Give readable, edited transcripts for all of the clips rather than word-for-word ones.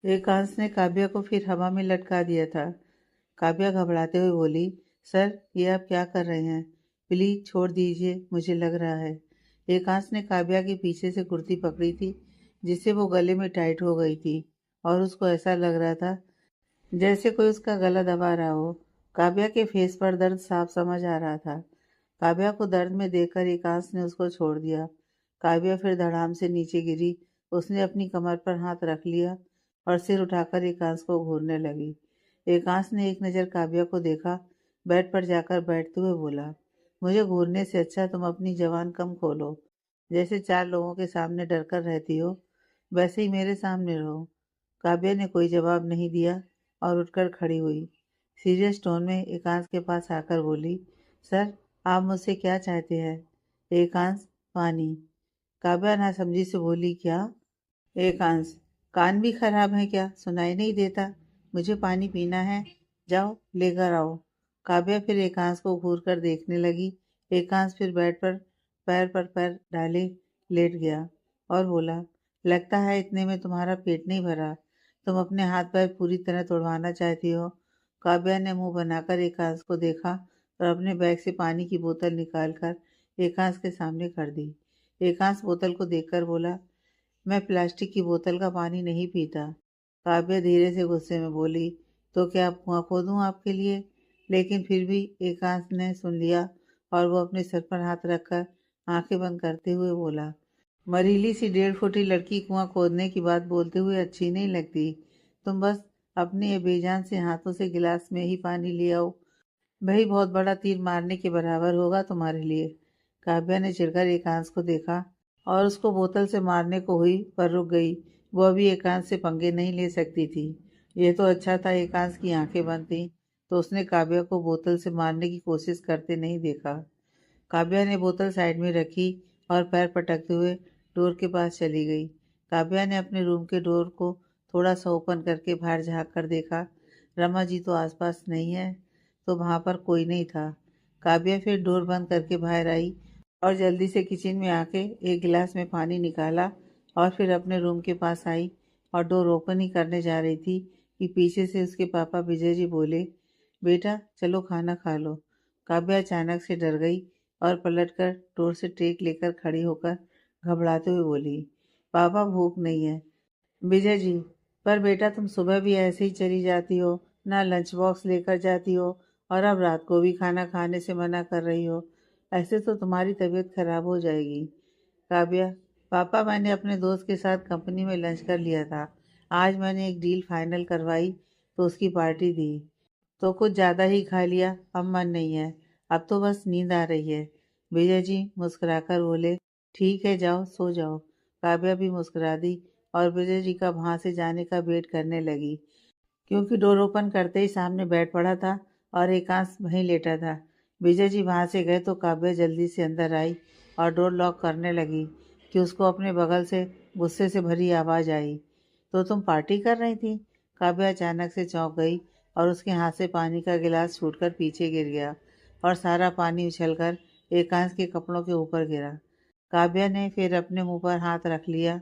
एकांश ने काव्या को फिर हवा में लटका दिया था। काव्या घबराते हुए बोली, सर ये आप क्या कर रहे हैं? प्लीज छोड़ दीजिए, मुझे लग रहा है। एकांश ने काव्या के पीछे से कुर्ती पकड़ी थी, जिससे वो गले में टाइट हो गई थी और उसको ऐसा लग रहा था जैसे कोई उसका गला दबा रहा हो। काव्या के फेस पर दर्द साफ समझ आ रहा था। काव्या को दर्द में देखकर एकांश ने उसको छोड़ दिया। काव्या फिर धड़ाम से नीचे गिरी। उसने अपनी कमर पर हाथ रख लिया और सिर उठाकर एकांश को घूरने लगी। एकांश ने एक नज़र काव्या को देखा, बेड पर जाकर बैठते हुए बोला, मुझे घूरने से अच्छा तुम अपनी जबान कम खोलो। जैसे चार लोगों के सामने डरकर रहती हो, वैसे ही मेरे सामने रहो। काव्या ने कोई जवाब नहीं दिया और उठकर खड़ी हुई। सीरियस टोन में एकांश के पास आकर बोली, सर आप मुझसे क्या चाहते हैं? एकांश, पानी। काव्या नासमझी से बोली, क्या? एकांश, कान भी खराब है क्या? सुनाई नहीं देता? मुझे पानी पीना है, जाओ लेकर आओ। काव्या फिर एकांश को घूर कर देखने लगी। एकांश फिर बेड पर पैर डाले लेट गया और बोला, लगता है इतने में तुम्हारा पेट नहीं भरा। तुम अपने हाथ पैर पूरी तरह तोड़वाना चाहती हो। काव्या ने मुंह बनाकर एकांश को देखा और अपने बैग से पानी की बोतल निकालकर एकांश के सामने कर दी। एकांश बोतल को देखकर बोला, मैं प्लास्टिक की बोतल का पानी नहीं पीता। काव्या धीरे से गुस्से में बोली, तो क्या कुआं खोदूं आपके लिए? लेकिन फिर भी एकांश ने सुन लिया और वो अपने सर पर हाथ रखकर आंखें बंद करते हुए बोला, मरीली सी 1.5 फुटी लड़की कुआं खोदने की बात बोलते हुए अच्छी नहीं लगती। तुम बस अपने ये बेजान से हाथों से गिलास में ही पानी ले आओ, वही बहुत बड़ा तीर मारने के बराबर होगा तुम्हारे लिए। काव्या ने चिढ़कर एकांश को देखा और उसको बोतल से मारने को हुई पर रुक गई। वो अभी एकांश से पंगे नहीं ले सकती थी। ये तो अच्छा था एकांश की आंखें बंद थीं, तो उसने काव्या को बोतल से मारने की कोशिश करते नहीं देखा। काव्या ने बोतल साइड में रखी और पैर पटकते हुए डोर के पास चली गई। काव्या ने अपने रूम के डोर को थोड़ा सा ओपन करके बाहर झाँक कर देखा। रमा जी तो आसपास नहीं है, तो वहाँ पर कोई नहीं था। काव्या फिर डोर बंद करके बाहर आई और जल्दी से किचन में आके एक गिलास में पानी निकाला और फिर अपने रूम के पास आई और डोर ओपन ही करने जा रही थी कि पीछे से उसके पापा विजय जी बोले, बेटा चलो खाना खा लो। काव्या अचानक से डर गई और पलटकर डोर से टेक लेकर खड़ी होकर घबराते हुए बोली, पापा भूख नहीं है। विजय जी, पर बेटा तुम सुबह भी ऐसे ही चली जाती हो, ना लंच बॉक्स लेकर जाती हो और अब रात को भी खाना खाने से मना कर रही हो। ऐसे तो तुम्हारी तबीयत खराब हो जाएगी। काव्या, पापा मैंने अपने दोस्त के साथ कंपनी में लंच कर लिया था। आज मैंने एक डील फाइनल करवाई तो उसकी पार्टी दी, तो कुछ ज़्यादा ही खा लिया, अब मन नहीं है। अब तो बस नींद आ रही है। विजय जी मुस्कुराकर बोले, ठीक है जाओ सो जाओ। काव्या भी मुस्कुरा दी और विजय जी का वहाँ से जाने का वेट करने लगी, क्योंकि डोर ओपन करते ही सामने बेड पड़ा था और एकांश वहीं लेटा था। विजय जी वहाँ से गए तो काव्या जल्दी से अंदर आई और डोर लॉक करने लगी कि उसको अपने बगल से गुस्से से भरी आवाज़ आई, तो तुम पार्टी कर रही थी? काव्या अचानक से चौंक गई और उसके हाथ से पानी का गिलास छूटकर पीछे गिर गया और सारा पानी उछलकर एकांश के कपड़ों के ऊपर गिरा। काव्या ने फिर अपने मुंह पर हाथ रख लिया।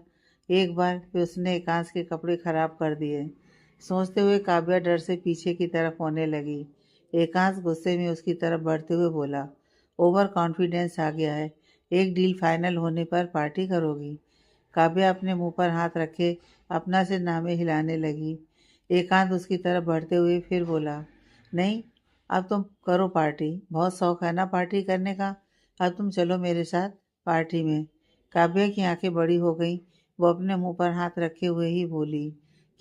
एक बार फिर उसने एकांश के कपड़े खराब कर दिए। सोचते हुए काव्या डर से पीछे की तरफ होने लगी। एकांश गुस्से में उसकी तरफ बढ़ते हुए बोला, ओवर कॉन्फिडेंस आ गया है। एक डील फाइनल होने पर पार्टी करोगी? काव्या अपने मुंह पर हाथ रखे अपना सिर नामे हिलाने लगी। एकांत उसकी तरफ बढ़ते हुए फिर बोला, नहीं, अब तुम करो पार्टी, बहुत शौक है ना पार्टी करने का। अब तुम चलो मेरे साथ पार्टी में। काव्या की आंखें बड़ी हो गईं। वो अपने मुंह पर हाथ रखे हुए ही बोली,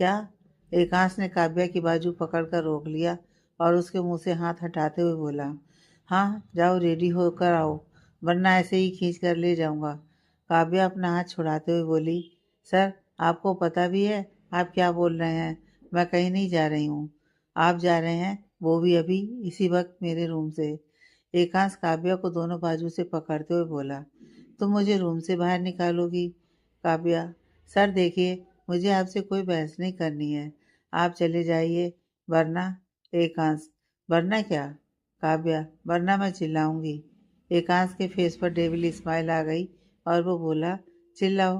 क्या? एकांश ने काव्या की बाजू पकड़कर रोक लिया और उसके मुंह से हाथ हटाते हुए बोला, हाँ जाओ रेडी होकर आओ, वरना ऐसे ही खींच कर ले जाऊंगा। काव्या अपना हाथ छुड़ाते हुए बोली, सर आपको पता भी है आप क्या बोल रहे हैं? मैं कहीं नहीं जा रही हूँ। आप जा रहे हैं, वो भी अभी इसी वक्त मेरे रूम से। एकांश काव्या को दोनों बाजू से पकड़ते हुए बोला, तुम मुझे रूम से बाहर निकालोगी? काव्या, सर देखिए, मुझे आपसे कोई बहस नहीं करनी है, आप चले जाइए, वरना। एकांश, वरना क्या? काव्या, वरना मैं चिल्लाऊंगी। एकांश के फेस पर डेविल स्माइल आ गई और वो बोला, चिल्लाओ।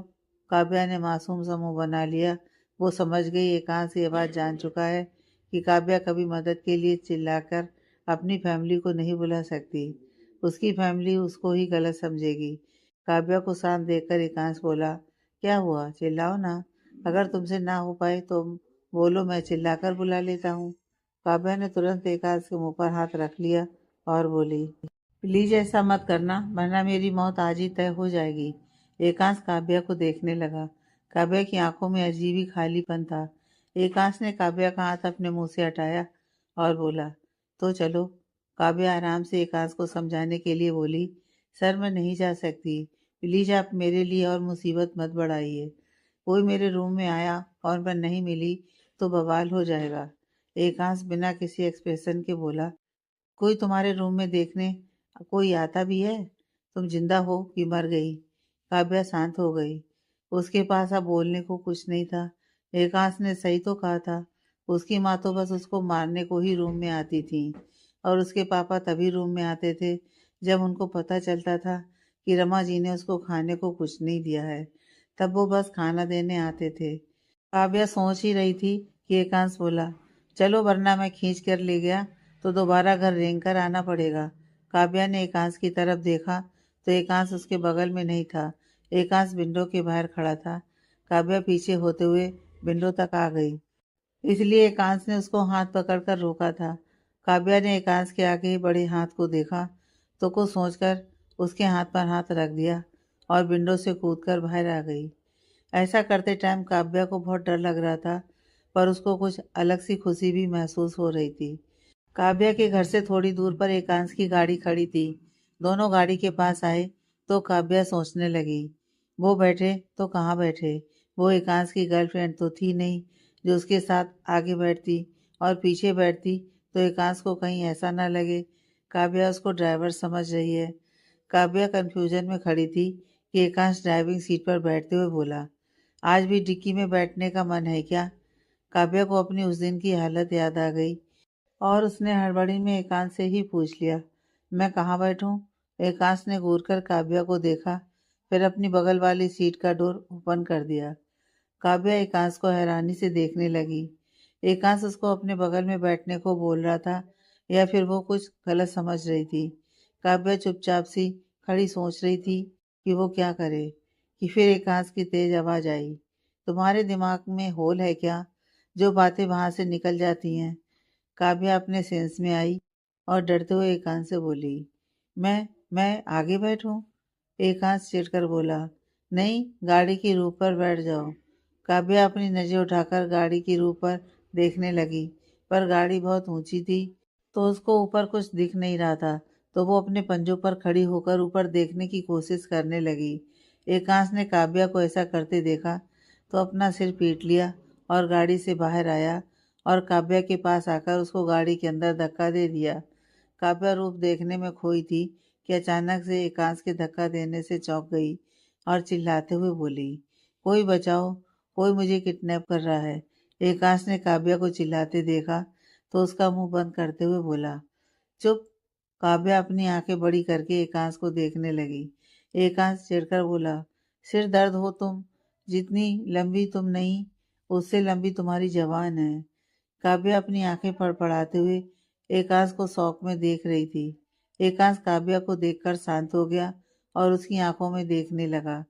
काव्या ने मासूम सा मुंह बना लिया। वो समझ गई एकांश ये बात जान चुका है कि काव्या कभी मदद के लिए चिल्लाकर अपनी फैमिली को नहीं बुला सकती। उसकी फैमिली उसको ही गलत समझेगी। काव्या को शांत देखकर एकांश बोला, क्या हुआ, चिल्लाओ ना। अगर तुमसे ना हो पाए तो बोलो, मैं चिल्लाकर बुला लेता हूँ। काव्या ने तुरंत एकांश के मुंह पर हाथ रख लिया और बोली, प्लीज ऐसा मत करना, वरना मेरी मौत आज ही तय हो जाएगी। एकांश काव्या को देखने लगा। काव्या की आंखों में अजीब ही खालीपन था। एकांश ने काव्या का हाथ अपने मुंह से हटाया और बोला, तो चलो। काव्या आराम से एकांश को समझाने के लिए बोली, सर मैं नहीं जा सकती, प्लीज आप मेरे लिए और मुसीबत मत बढ़ाइए। कोई मेरे रूम में आया और मैं नहीं मिली तो बवाल हो जाएगा। एकांश बिना किसी एक्सप्रेशन के बोला, कोई तुम्हारे रूम में देखने कोई आता भी है? तुम जिंदा हो कि मर गई? काव्या शांत हो गई। उसके पास अब बोलने को कुछ नहीं था। एकांश ने सही तो कहा था। उसकी माँ तो बस उसको मारने को ही रूम में आती थी, और उसके पापा तभी रूम में आते थे जब उनको पता चलता था कि रमा जी ने उसको खाने को कुछ नहीं दिया है। तब वो बस खाना देने आते थे। काव्या सोच ही रही थी कि एकांश बोला, चलो वरना मैं खींच कर ले गया तो दोबारा घर रेंग कर आना पड़ेगा। काव्या ने एकांश की तरफ देखा तो एकांश उसके बगल में नहीं था। एकांश विंडो के बाहर खड़ा था। काव्या पीछे होते हुए विंडो तक आ गई, इसलिए एकांश ने उसको हाथ पकड़कर रोका था। काव्या ने एकांश के आगे बड़े हाथ को देखा तो कुछ सोचकर उसके हाथ पर हाथ रख दिया और विंडो से कूदकर बाहर आ गई। ऐसा करते टाइम काव्या को बहुत डर लग रहा था, पर उसको कुछ अलग सी खुशी भी महसूस हो रही थी। काव्या के घर से थोड़ी दूर पर एकांश की गाड़ी खड़ी थी। दोनों गाड़ी के पास आए तो काव्या सोचने लगी, वो बैठे तो कहाँ बैठे। वो एकांश की गर्लफ्रेंड तो थी नहीं जो उसके साथ आगे बैठती, और पीछे बैठती तो एकांश को कहीं ऐसा ना लगे काव्या उसको ड्राइवर समझ रही है। काव्या कंफ्यूजन में खड़ी थी कि एकांश ड्राइविंग सीट पर बैठते हुए बोला, आज भी डिक्की में बैठने का मन है क्या? काव्या को अपनी उस दिन की हालत याद आ गई और उसने हड़बड़ी में एकांश से ही पूछ लिया, मैं कहाँ बैठूं? एकांश ने घूर कर काव्या को देखा, फिर अपनी बगल वाली सीट का डोर ओपन कर दिया। काव्या एकांश को हैरानी से देखने लगी। एकांश उसको अपने बगल में बैठने को बोल रहा था या फिर वो कुछ गलत समझ रही थी। काव्या चुपचाप सी खड़ी सोच रही थी कि वो क्या करे, कि फिर एकांश की तेज आवाज आई, तुम्हारे दिमाग में होल है क्या, जो बातें वहां से निकल जाती हैं? काव्या अपने सेंस में आई और डरते हुए एकांश से बोली, मैं आगे बैठूं? एकांश चिढ़कर बोला, नहीं, गाड़ी की रूफ पर बैठ जाओ। काव्या अपनी नजर उठाकर गाड़ी की रूफ पर देखने लगी, पर गाड़ी बहुत ऊंची थी तो उसको ऊपर कुछ दिख नहीं रहा था। तो वो अपने पंजों पर खड़ी होकर ऊपर देखने की कोशिश करने लगी। एकांश ने काव्या को ऐसा करते देखा तो अपना सिर पीट लिया और गाड़ी से बाहर आया और काव्या के पास आकर उसको गाड़ी के अंदर धक्का दे दिया। काव्या रूप देखने में खोई थी कि अचानक से एकांश के धक्का देने से चौंक गई और चिल्लाते हुए बोली, कोई बचाओ, कोई मुझे किडनैप कर रहा है। एकांश ने काव्या को चिल्लाते देखा तो उसका मुंह बंद करते हुए बोला, चुप। काव्या अपनी आंखें बड़ी करके एकांश को देखने लगी। एकांश चिढ़कर बोला, सिर दर्द हो तुम, जितनी लंबी तुम नहीं उससे लंबी तुम्हारी जबान है। काव्या अपनी आंखें फड़फड़ाते हुए एकांश को शौक में देख रही थी। एकांश काव्या को देखकर शांत हो गया और उसकी आंखों में देखने लगा।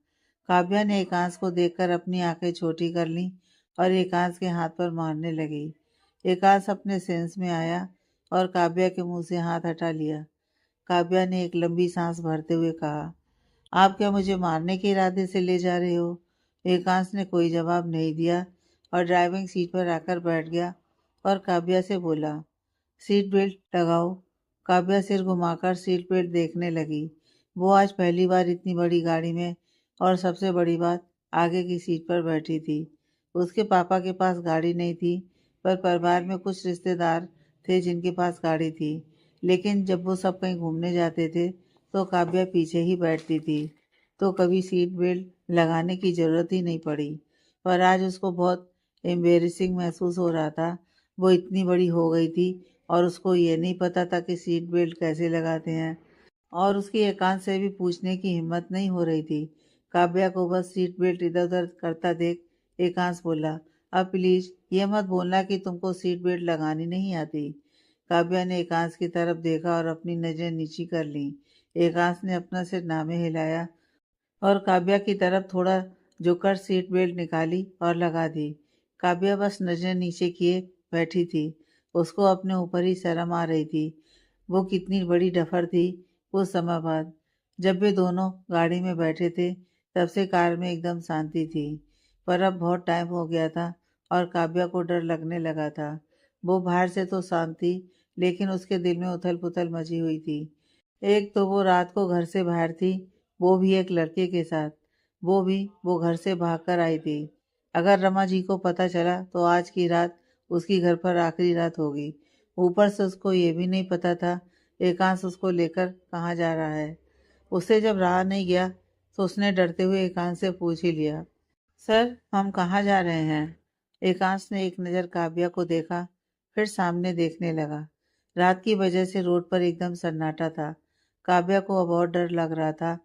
काव्या ने एकांश को देखकर अपनी आंखें छोटी कर लीं और एकांश के हाथ पर मारने लगी। एकांश अपने सेंस में आया और काव्या के मुंह से हाथ हटा लिया। काव्या ने एक लंबी सांस भरते हुए कहा, आप क्या मुझे मारने के इरादे से ले जा रहे हो? एकांश ने कोई जवाब नहीं दिया और ड्राइविंग सीट पर आकर बैठ गया और काव्या से बोला, सीट बेल्ट लगाओ। काव्या सिर घुमाकर सीट बेल्ट देखने लगी। वो आज पहली बार इतनी बड़ी गाड़ी में, और सबसे बड़ी बात, आगे की सीट पर बैठी थी। उसके पापा के पास गाड़ी नहीं थी, पर परिवार में कुछ रिश्तेदार थे जिनके पास गाड़ी थी। लेकिन जब वो सब कहीं घूमने जाते थे तो काव्या पीछे ही बैठती थी, तो कभी सीट बेल्ट लगाने की ज़रूरत ही नहीं पड़ी। पर आज उसको बहुत एम्बेरसिंग महसूस हो रहा था। वो इतनी बड़ी हो गई थी और उसको ये नहीं पता था कि सीट बेल्ट कैसे लगाते हैं, और उसकी एकांत से भी पूछने की हिम्मत नहीं हो रही थी। काव्या को बस सीट बेल्ट इधर उधर करता देख एकांश बोला, अब प्लीज ये मत बोलना कि तुमको सीट बेल्ट लगानी नहीं आती। काव्या ने एकांश की तरफ देखा और अपनी नजरें नीची कर ली। एकांश ने अपना सिर नामे हिलाया और काव्या की तरफ थोड़ा झुककर सीट बेल्ट निकाली और लगा दी। काव्या बस नजरें नीचे किए बैठी थी। उसको अपने ऊपर ही शर्म आ रही थी। वो कितनी बड़ी डफर थी। कुछ समय बाद जब वे दोनों गाड़ी में बैठे थे तब से कार में एकदम शांति थी। पर अब बहुत टाइम हो गया था और काव्या को डर लगने लगा था। वो बाहर से तो शांत थी लेकिन उसके दिल में उथल पुथल मची हुई थी। एक तो वो रात को घर से बाहर थी, वो भी एक लड़के के साथ। वो घर से भागकर आई थी। अगर रमा जी को पता चला तो आज की रात उसकी घर पर आखिरी रात होगी। ऊपर से उसको ये भी नहीं पता था एकांश उसको लेकर कहाँ जा रहा है। उससे जब रहा नहीं गया तो उसने डरते हुए एकांश से पूछ ही लिया, सर हम कहाँ जा रहे हैं? एकांश ने एक नज़र काव्या को देखा, फिर सामने देखने लगा। रात की वजह से रोड पर एकदम सन्नाटा था। काव्या को अब और डर लग रहा था।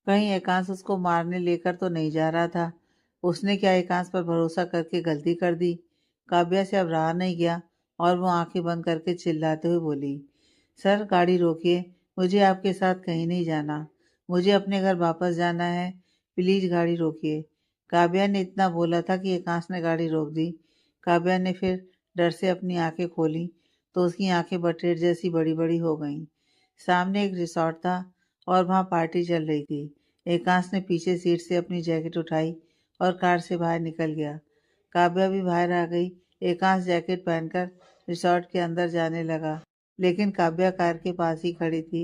कहीं एकांश उसको मारने लेकर तो नहीं जा रहा था। उसने क्या एकांश पर भरोसा करके गलती कर दी? काव्या से अब रहा नहीं गया और वो आंखें बंद करके चिल्लाते हुए बोली, सर गाड़ी रोकिए, मुझे आपके साथ कहीं नहीं जाना। मुझे अपने घर वापस जाना है। प्लीज गाड़ी रोकिए। काव्या ने इतना बोला था कि एकांश ने गाड़ी रोक दी। काव्या ने फिर डर से अपनी आंखें खोली तो उसकी आंखें बटेर जैसी बड़ी बड़ी हो गईं। सामने एक रिसॉर्ट था और वहाँ पार्टी चल रही थी। एकांश ने पीछे सीट से अपनी जैकेट उठाई और कार से बाहर निकल गया। काव्या भी बाहर आ गई। एकांश जैकेट पहनकर रिसॉर्ट के अंदर जाने लगा लेकिन काव्या कार के पास ही खड़ी थी।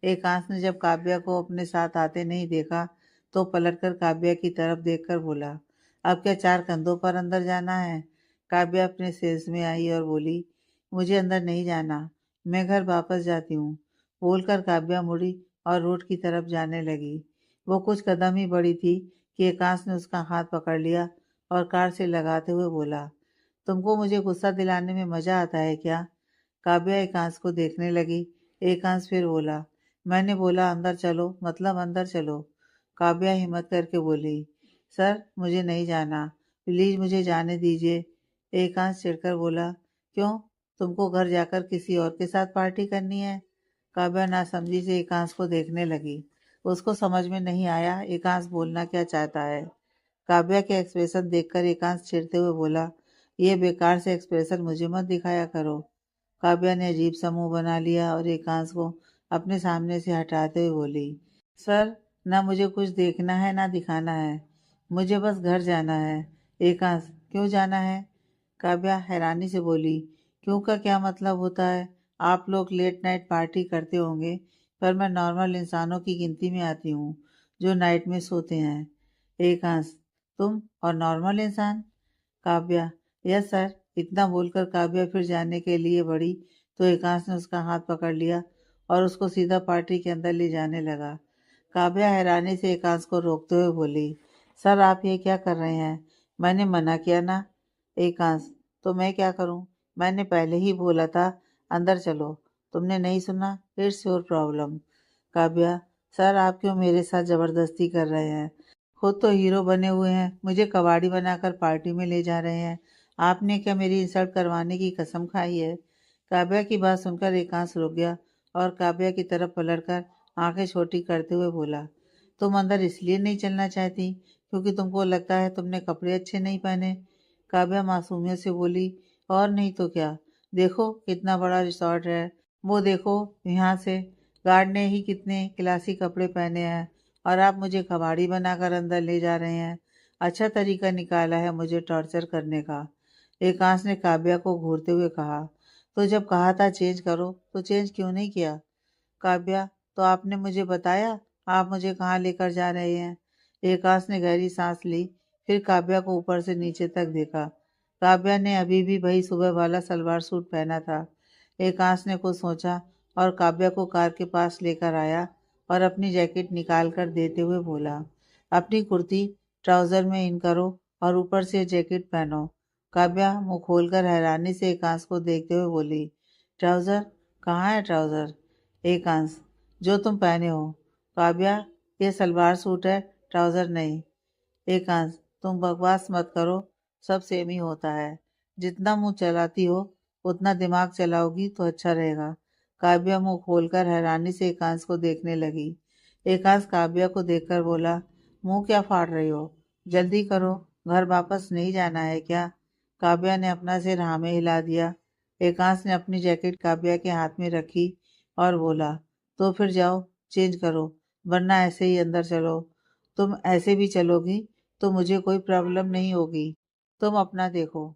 एकांश ने जब काव्या को अपने साथ आते नहीं देखा तो पलटकर काव्या की तरफ देखकर बोला, अब क्या चार कंधों पर अंदर जाना है? काव्या अपने सेंस में आई और बोली, मुझे अंदर नहीं जाना, मैं घर वापस जाती हूँ। बोलकर काव्या मुड़ी और रोड की तरफ जाने लगी। वो कुछ कदम ही बढ़ी थी कि एकांश ने उसका हाथ पकड़ लिया और कार से लगाते हुए बोला, तुमको मुझे गुस्सा दिलाने में मजा आता है क्या? काव्या एकांश को देखने लगी। एकांश फिर बोला, मैंने बोला अंदर चलो, मतलब अंदर चलो। काव्या हिम्मत करके बोली, सर मुझे नहीं जाना, प्लीज मुझे जाने दीजिए। एकांश चिढ़कर बोला, क्यों, तुमको घर जाकर किसी और के साथ पार्टी करनी है? काव्या नासमझी से एकांश को देखने लगी। उसको समझ में नहीं आया एकांश बोलना क्या चाहता है। काव्या के एक्सप्रेशन देखकर एकांश चिढ़ते हुए बोला, ये बेकार से एक्सप्रेशन मुझे मत दिखाया करो। काव्या ने अजीब सा मुंह बना लिया और एकांश को अपने सामने से हटाते हुए बोली, सर ना मुझे कुछ देखना है ना दिखाना है, मुझे बस घर जाना है। एकांश, क्यों जाना है? काव्या हैरानी से बोली, क्यों का क्या मतलब होता है? आप लोग लेट नाइट पार्टी करते होंगे पर मैं नॉर्मल इंसानों की गिनती में आती हूँ जो नाइट में सोते हैं। एकांश, तुम और नॉर्मल इंसान? Kavya, yes sir. इतना बोलकर काव्या फिर जाने के लिए बढ़ी तो एकांश ने उसका हाथ पकड़ लिया और उसको सीधा पार्टी के अंदर ले जाने लगा। काव्या हैरानी से एकांश को रोकते हुए बोली, सर आप ये क्या कर रहे हैं? मैंने मना किया ना। एकांश, तो मैं क्या करूं? मैंने पहले ही बोला था अंदर चलो, तुमने नहीं सुना। It's your problem. Kavya, sir आप क्यों मेरे साथ जबरदस्ती कर रहे हैं? खुद तो हीरो बने हुए हैं, मुझे कबाड़ी बनाकर पार्टी में ले जा रहे हैं। आपने क्या मेरी इंसल्ट करवाने की कसम खाई है? काव्या की बात सुनकर एकांश रुक गया और काव्या की तरफ पलटकर आंखें छोटी करते हुए बोला, तुम अंदर इसलिए नहीं चलना चाहती क्योंकि तुमको लगता है तुमने कपड़े अच्छे नहीं पहने? काव्या मासूमियत से बोली, और नहीं तो क्या, देखो कितना बड़ा रिसॉर्ट है, वो देखो यहाँ से गार्ड ने ही कितने क्लासी कपड़े पहने हैं और आप मुझे कबाड़ी बनाकर अंदर ले जा रहे हैं। अच्छा तरीका निकाला है मुझे टॉर्चर करने का। एकांश ने काव्या को घूरते हुए कहा, तो जब कहा था चेंज करो तो चेंज क्यों नहीं किया? काव्या, तो आपने मुझे बताया आप मुझे कहाँ लेकर जा रहे हैं? एकांश ने गहरी सांस ली, फिर काव्या को ऊपर से नीचे तक देखा। काव्या ने अभी भी वही सुबह वाला सलवार सूट पहना था। एकांश ने कुछ सोचा और काव्या को कार के पास लेकर आया और अपनी जैकेट निकाल कर देते हुए बोला, अपनी कुर्ती ट्राउजर में इन करो और ऊपर से जैकेट पहनो। काव्या मुंह खोलकर हैरानी से एकांश को देखते हुए बोली, ट्राउजर? कहाँ है ट्राउजर? एकांश, जो तुम पहने हो। काव्या, ये सलवार सूट है, ट्राउजर नहीं। एकांश, तुम बकवास मत करो, सब सेम ही होता है। जितना मुंह चलाती हो उतना दिमाग चलाओगी तो अच्छा रहेगा। काव्या मुंह खोलकर हैरानी से एकांश को देखने लगी। एकांश काव्या को देखकर बोला, मुंह क्या फाड़ रही हो? जल्दी करो, घर वापस नहीं जाना है क्या? काव्या ने अपना सिर हाँ में हिला दिया। एकांश ने अपनी जैकेट काव्या के हाथ में रखी और बोला, तो फिर जाओ, चेंज करो, वरना ऐसे ही अंदर चलो। तुम ऐसे भी चलोगी तो मुझे कोई प्रॉब्लम नहीं होगी, तुम अपना देखो।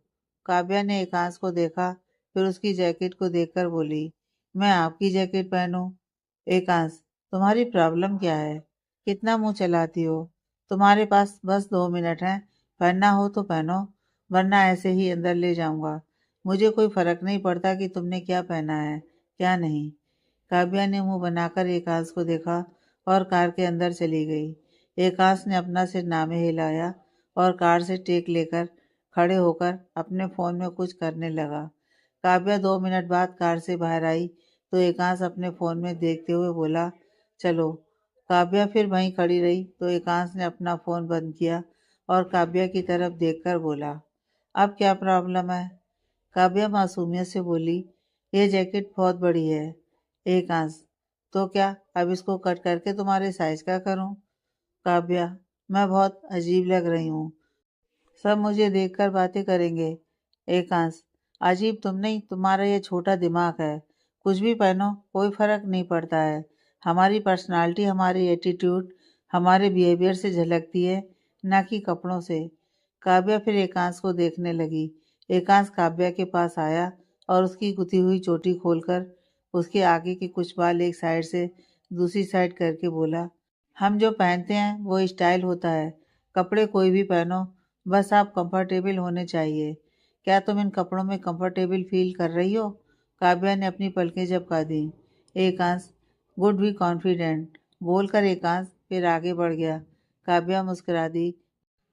काव्या ने एकांश को देखा, फिर उसकी जैकेट को देखकर बोली, मैं आपकी जैकेट पहनूं? एकांश, तुम्हारी प्रॉब्लम क्या है? कितना मुंह चलाती हो? तुम्हारे पास बस 2 मिनट हैं, पहनना हो तो पहनो, वरना ऐसे ही अंदर ले जाऊंगा। मुझे कोई फर्क नहीं पड़ता कि तुमने क्या पहना है क्या नहीं। काव्या ने मुंह बनाकर एकांश को देखा और कार के अंदर चली गई। एकांश ने अपना सिर नामे हिलाया और कार से टेक लेकर खड़े होकर अपने फोन में कुछ करने लगा। काव्या 2 मिनट बाद कार से बाहर आई तो एकांश अपने फोन में देखते हुए बोला, चलो। काव्या फिर वहीं खड़ी रही तो एकांश ने अपना फोन बंद किया और काव्या की तरफ देखकर बोला, अब क्या प्रॉब्लम है? काव्या मासूमियत से बोली, ये जैकेट बहुत बड़ी है। एकांश, तो क्या अब इसको कट करके तुम्हारे साइज का करूं? काव्या, मैं बहुत अजीब लग रही हूँ, सब मुझे देखकर बातें करेंगे। एकांश, अजीब तुम नहीं, तुम्हारा ये छोटा दिमाग है। कुछ भी पहनो, कोई फर्क नहीं पड़ता है। हमारी पर्सनालिटी, हमारी एटीट्यूड, हमारे बिहेवियर से झलकती है, ना कि कपड़ों से। काव्या फिर एकांश को देखने लगी। एकांश काव्या के पास आया और उसकी गुथी हुई चोटी खोलकर उसके आगे के कुछ बाल एक साइड से दूसरी साइड करके बोला, हम जो पहनते हैं वो स्टाइल होता है, कपड़े कोई भी पहनो, बस आप कंफर्टेबल होने चाहिए। क्या तुम इन कपड़ों में कंफर्टेबल फील कर रही हो? काव्या ने अपनी पलकें झपका दी। एकांश, गुड बी कॉन्फिडेंट, बोलकर एकांश फिर आगे बढ़ गया। काव्या मुस्कुरा दी।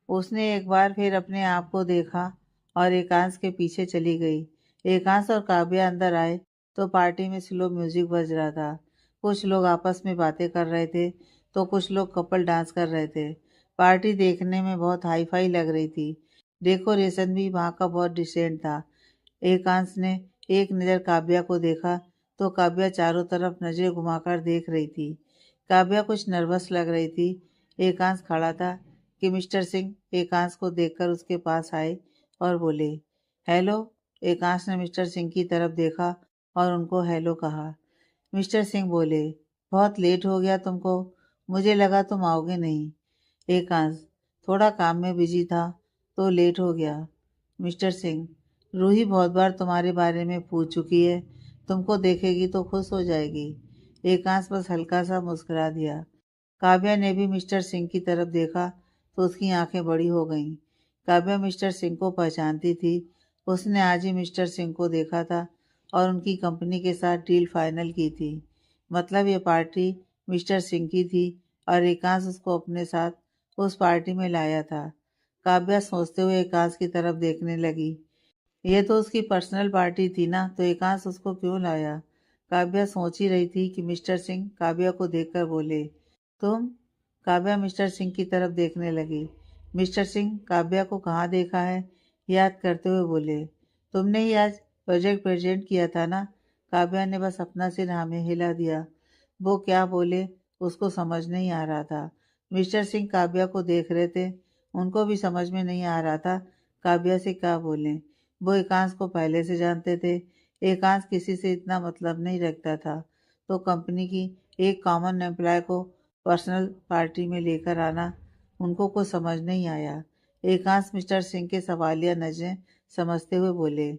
उसने एक बार फिर अपने आप को देखा और एकांश के पीछे चली गई। एकांश और काव्या अंदर आए तो पार्टी में स्लो म्यूजिक बज रहा था। कुछ लोग आपस में बातें कर रहे थे तो कुछ लोग कपल डांस कर रहे थे। पार्टी देखने में बहुत हाई फाई लग रही थी। डेकोरेशन भी वहाँ का बहुत डिसेंट था। एकांश ने एक नज़र काव्या को देखा तो काव्या चारों तरफ नजरें घुमाकर देख रही थी। काव्या कुछ नर्वस लग रही थी। एकांश खड़ा था कि मिस्टर सिंह एकांश को देखकर उसके पास आए और बोले, हेलो। एकांश ने मिस्टर सिंह की तरफ देखा और उनको हेलो कहा। मिस्टर सिंह बोले, बहुत लेट हो गया तुमको, मुझे लगा तुम आओगे नहीं। एकांश, थोड़ा काम में बिजी था तो लेट हो गया। मिस्टर सिंह, रूही बहुत बार तुम्हारे बारे में पूछ चुकी है, तुमको देखेगी तो खुश हो जाएगी। एकांश बस हल्का सा मुस्कुरा दिया। काव्या ने भी मिस्टर सिंह की तरफ देखा तो उसकी आंखें बड़ी हो गईं। काव्या मिस्टर सिंह को पहचानती थी। उसने आज ही मिस्टर सिंह को देखा था और उनकी कंपनी के साथ डील फाइनल की थी। मतलब ये पार्टी मिस्टर सिंह की थी और एकांश उसको अपने साथ उस पार्टी में लाया था। काव्या सोचते हुए एकांश की तरफ देखने लगी। ये तो उसकी पर्सनल पार्टी थी ना, तो एकांश उसको क्यों लाया? काव्या सोच ही रही थी कि मिस्टर सिंह काव्या को देखकर बोले, तुम? काव्या मिस्टर सिंह की तरफ देखने लगी। मिस्टर सिंह काव्या को कहाँ देखा है, याद करते हुए बोले, तुमने ही आज प्रोजेक्ट प्रेजेंट किया था ना? काव्या ने बस अपना सिर हाँ में हिला दिया। वो क्या बोले उसको समझ नहीं आ रहा था। मिस्टर सिंह काव्या को देख रहे थे, उनको भी समझ में नहीं आ रहा था काव्या से क्या बोलें। वो एकांश को पहले से जानते थे। एकांश किसी से इतना मतलब नहीं रखता था, तो कंपनी की एक कॉमन एम्प्लॉय को पर्सनल पार्टी में लेकर आना उनको कुछ समझ नहीं आया। एकांश मिस्टर सिंह के सवालिया नजरें समझते हुए बोले,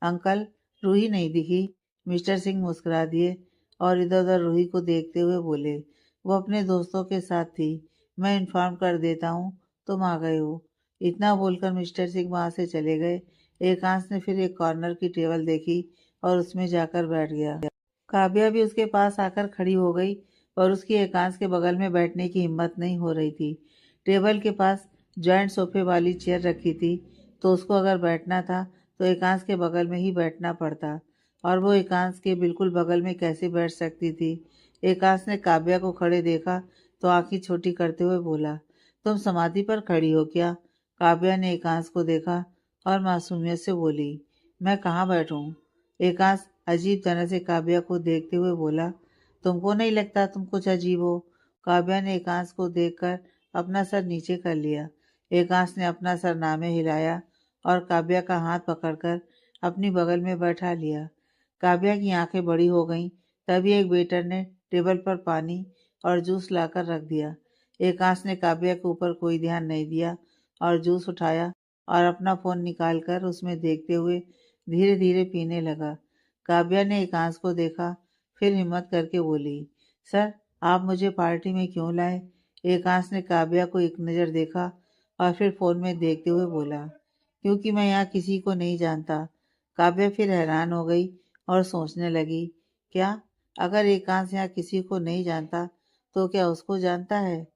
अंकल, रूही नहीं दिखी? मिस्टर सिंह मुस्कुरा दिए और इधर उधर रूही को देखते हुए बोले, वो अपने दोस्तों के साथ थी, मैं इन्फॉर्म कर देता हूँ तुम आ गए हो। इतना बोलकर मिस्टर सिंह वहाँ से चले गए। एकांश ने फिर एक कॉर्नर की टेबल देखी और उसमें जाकर बैठ गया। काव्या भी उसके पास आकर खड़ी हो गई और उसकी एकांश के बगल में बैठने की हिम्मत नहीं हो रही थी। टेबल के पास जॉइंट सोफे वाली चेयर रखी थी तो उसको अगर बैठना था तो एकांश के बगल में ही बैठना पड़ता, और वो एकांश के बिल्कुल बगल में कैसे बैठ सकती थी। एकांश ने काव्या को खड़े देखा तो आंखें छोटी करते हुए बोला, तुम समाधि पर खड़ी हो क्या? काव्या ने एकांश को देखा और मासूमियत से बोली, मैं कहाँ बैठूं? एकांश अजीब तरह से काव्या को देखते हुए बोला, तुमको नहीं लगता तुम कुछ अजीब हो? काव्या ने एकांश को देखकर अपना सर नीचे कर लिया। एकांश ने अपना सरनामे हिलाया और काव्या का हाथ पकड़कर अपनी बगल में बैठा लिया। काव्या की आंखें बड़ी हो गईं। तभी एक वेटर ने टेबल पर पानी और जूस लाकर रख दिया। एकांश ने काव्या के ऊपर कोई ध्यान नहीं दिया और जूस उठाया और अपना फोन निकालकर उसमें देखते हुए धीरे धीरे पीने लगा। काव्या ने एकांश को देखा, फिर हिम्मत करके बोली, सर आप मुझे पार्टी में क्यों लाए? एकांश ने काव्या को एक नज़र देखा और फिर फोन में देखते हुए बोला, क्योंकि मैं यहाँ किसी को नहीं जानता। काव्या फिर हैरान हो गई और सोचने लगी, क्या अगर एकांश यहाँ किसी को नहीं जानता तो क्या उसको जानता है,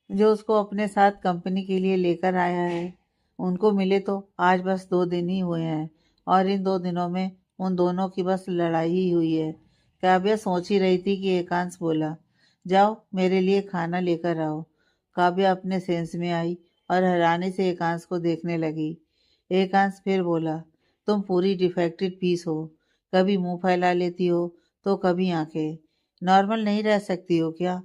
जो उसको अपने साथ कंपनी के लिए लेकर आया है? उनको मिले तो आज बस 2 दिन ही हुए हैं और इन 2 दिनों में उन दोनों की बस लड़ाई ही हुई है। काव्या सोच ही रही थी कि एकांश बोला, जाओ मेरे लिए खाना लेकर आओ। काव्या अपने सेंस में आई और हैरानी से एकांश को देखने लगी। एकांश फिर बोला, तुम पूरी डिफेक्टेड पीस हो, कभी मुंह फैला लेती हो तो कभी आंखें। नॉर्मल नहीं रह सकती हो क्या?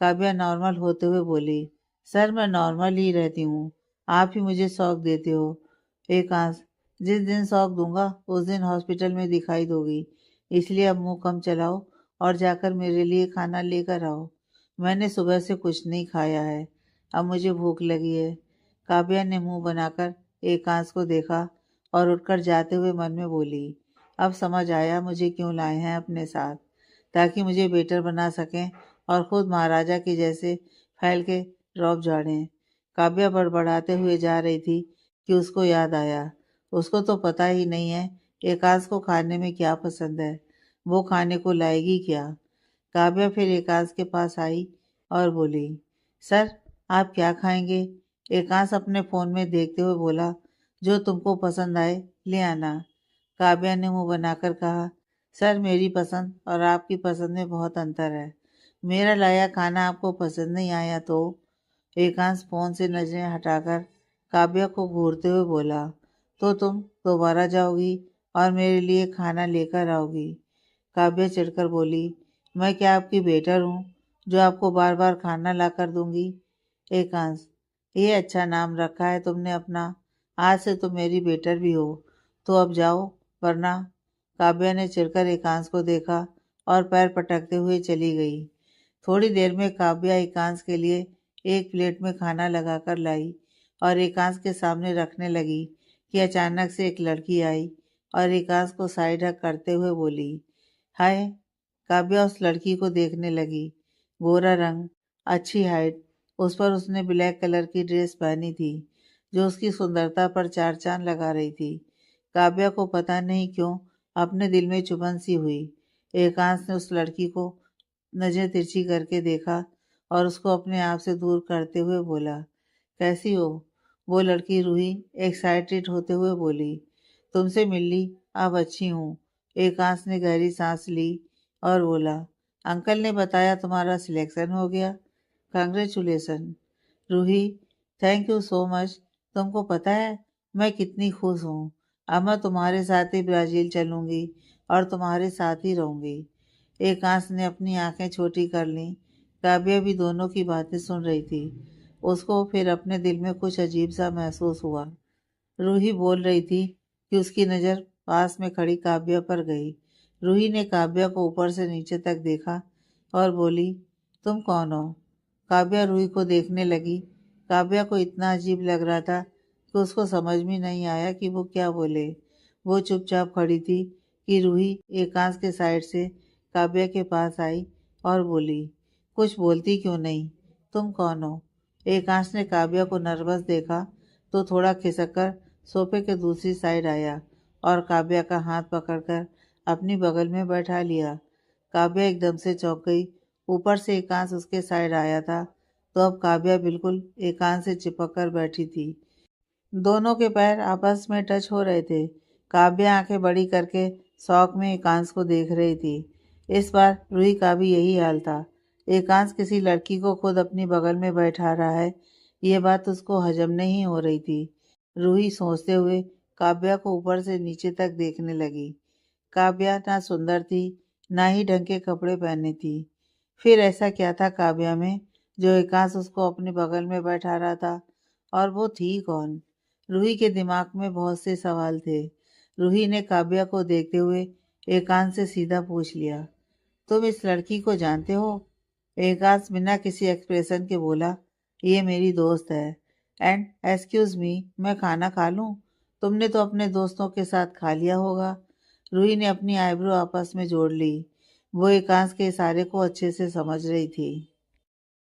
काव्या नॉर्मल होते हुए बोली, सर मैं नॉर्मल ही रहती हूँ, आप ही मुझे शौक देते हो। एकांश, जिस दिन शौक दूंगा उस दिन हॉस्पिटल में दिखाई दोगी, इसलिए अब मुंह कम चलाओ और जाकर मेरे लिए खाना लेकर आओ। मैंने सुबह से कुछ नहीं खाया है, अब मुझे भूख लगी है। काव्या ने मुंह बनाकर एकांश को देखा और उठकर जाते हुए मन में बोली, अब समझ आया मुझे क्यों लाए हैं अपने साथ, ताकि मुझे बेटर बना सकें और खुद महाराजा के जैसे फैल के रौब झाड़ें। काव्या बड़बड़ाते हुए जा रही थी कि उसको याद आया, उसको तो पता ही नहीं है एकांश को खाने में क्या पसंद है, वो खाने को लाएगी क्या। काव्या फिर एकांश के पास आई और बोली, सर आप क्या खाएंगे? एकांश अपने फ़ोन में देखते हुए बोला, जो तुमको पसंद आए ले आना। काव्या ने मुंह बनाकर कहा, सर मेरी पसंद और आपकी पसंद में बहुत अंतर है, मेरा लाया खाना आपको पसंद नहीं आया तो? एकांश फ़ोन से नजरें हटाकर काव्या को घूरते हुए बोला, तो तुम दोबारा जाओगी और मेरे लिए खाना लेकर आओगी? काव्या चिढ़कर बोली, मैं क्या आपकी वेटर हूँ जो आपको बार बार खाना ला कर दूंगी? एकांश, ये अच्छा नाम रखा है तुमने अपना, आज से तुम मेरी वेटर भी हो, तो अब जाओ वरना। काव्या ने चिढ़कर एकांश को देखा और पैर पटकते हुए चली गई। थोड़ी देर में काव्या एकांश के लिए एक प्लेट में खाना लगाकर लाई और एकांश के सामने रखने लगी कि अचानक से एक लड़की आई और एकांश को साइड हग करते हुए बोली, हाय। काव्या उस लड़की को देखने लगी। गोरा रंग, अच्छी हाइट, उस पर उसने ब्लैक कलर की ड्रेस पहनी थी जो उसकी सुंदरता पर चार चांद लगा रही थी। काव्या को पता नहीं क्यों अपने दिल में चुभन सी हुई। एकांश ने उस लड़की को नजर तिरछी करके देखा और उसको अपने आप से दूर करते हुए बोला, कैसी हो? वो लड़की रूही एक्साइटेड होते हुए बोली, तुमसे मिल ली, अब अच्छी हूँ। एकांश ने गहरी सांस ली और बोला, अंकल ने बताया तुम्हारा सिलेक्शन हो गया, congratulation. Roohi, thank you so much. तुमको पता है मैं कितनी खुश हूँ, अब मैं तुम्हारे साथ ही ब्राज़ील चलूँगी और तुम्हारे साथ ही रहूँगी। एकांश ने अपनी आंखें छोटी कर लीं। काव्या भी दोनों की बातें सुन रही थी। उसको फिर अपने दिल में कुछ अजीब सा महसूस हुआ। रूही बोल रही थी कि उसकी नज़र पास में खड़ी काव्या पर गई। रूही ने काव्या को ऊपर से नीचे तक देखा और बोली, तुम कौन हो? काव्या रूही को देखने लगी। काव्या को इतना अजीब लग रहा था कि उसको समझ में नहीं आया कि वो क्या बोले। वो चुपचाप खड़ी थी कि रूही एकांश के साइड से काव्या के पास आई और बोली, कुछ बोलती क्यों नहीं? तुम कौन हो? एकांश ने काव्या को नर्वस देखा तो थोड़ा खिसक सोफे के दूसरी साइड आया और काव्या का हाथ पकड़कर अपनी बगल में बैठा लिया। काव्या एकदम से चौंक गई। ऊपर से एकांश उसके साइड आया था तो अब काव्या बिल्कुल एकांश से चिपक कर बैठी थी। दोनों के पैर आपस में टच हो रहे थे। काव्या आंखें बड़ी करके शौक में एकांश को देख रही थी। इस बार रूही का भी यही हाल था। एकांश किसी लड़की को खुद अपनी बगल में बैठा रहा है, ये बात उसको हजम नहीं हो रही थी। रूही सोचते हुए काव्या को ऊपर से नीचे तक देखने लगी। काव्या ना सुंदर थी, ना ही ढंग के कपड़े पहने थी। फिर ऐसा क्या था काव्या में जो एकांश उसको अपने बगल में बैठा रहा था? और वो थी कौन? रूही के दिमाग में बहुत से सवाल थे। रूही ने काव्या को देखते हुए एकांश से सीधा पूछ लिया, तुम इस लड़की को जानते हो? एकांश बिना किसी एक्सप्रेशन के बोला, ये मेरी दोस्त है। एंड एक्सक्यूज मी, मैं खाना खा लूं? तुमने तो अपने दोस्तों के साथ खा लिया होगा। रूही ने अपनी आईब्रो आपस में जोड़ ली। वो एकांश के इशारे को अच्छे से समझ रही थी।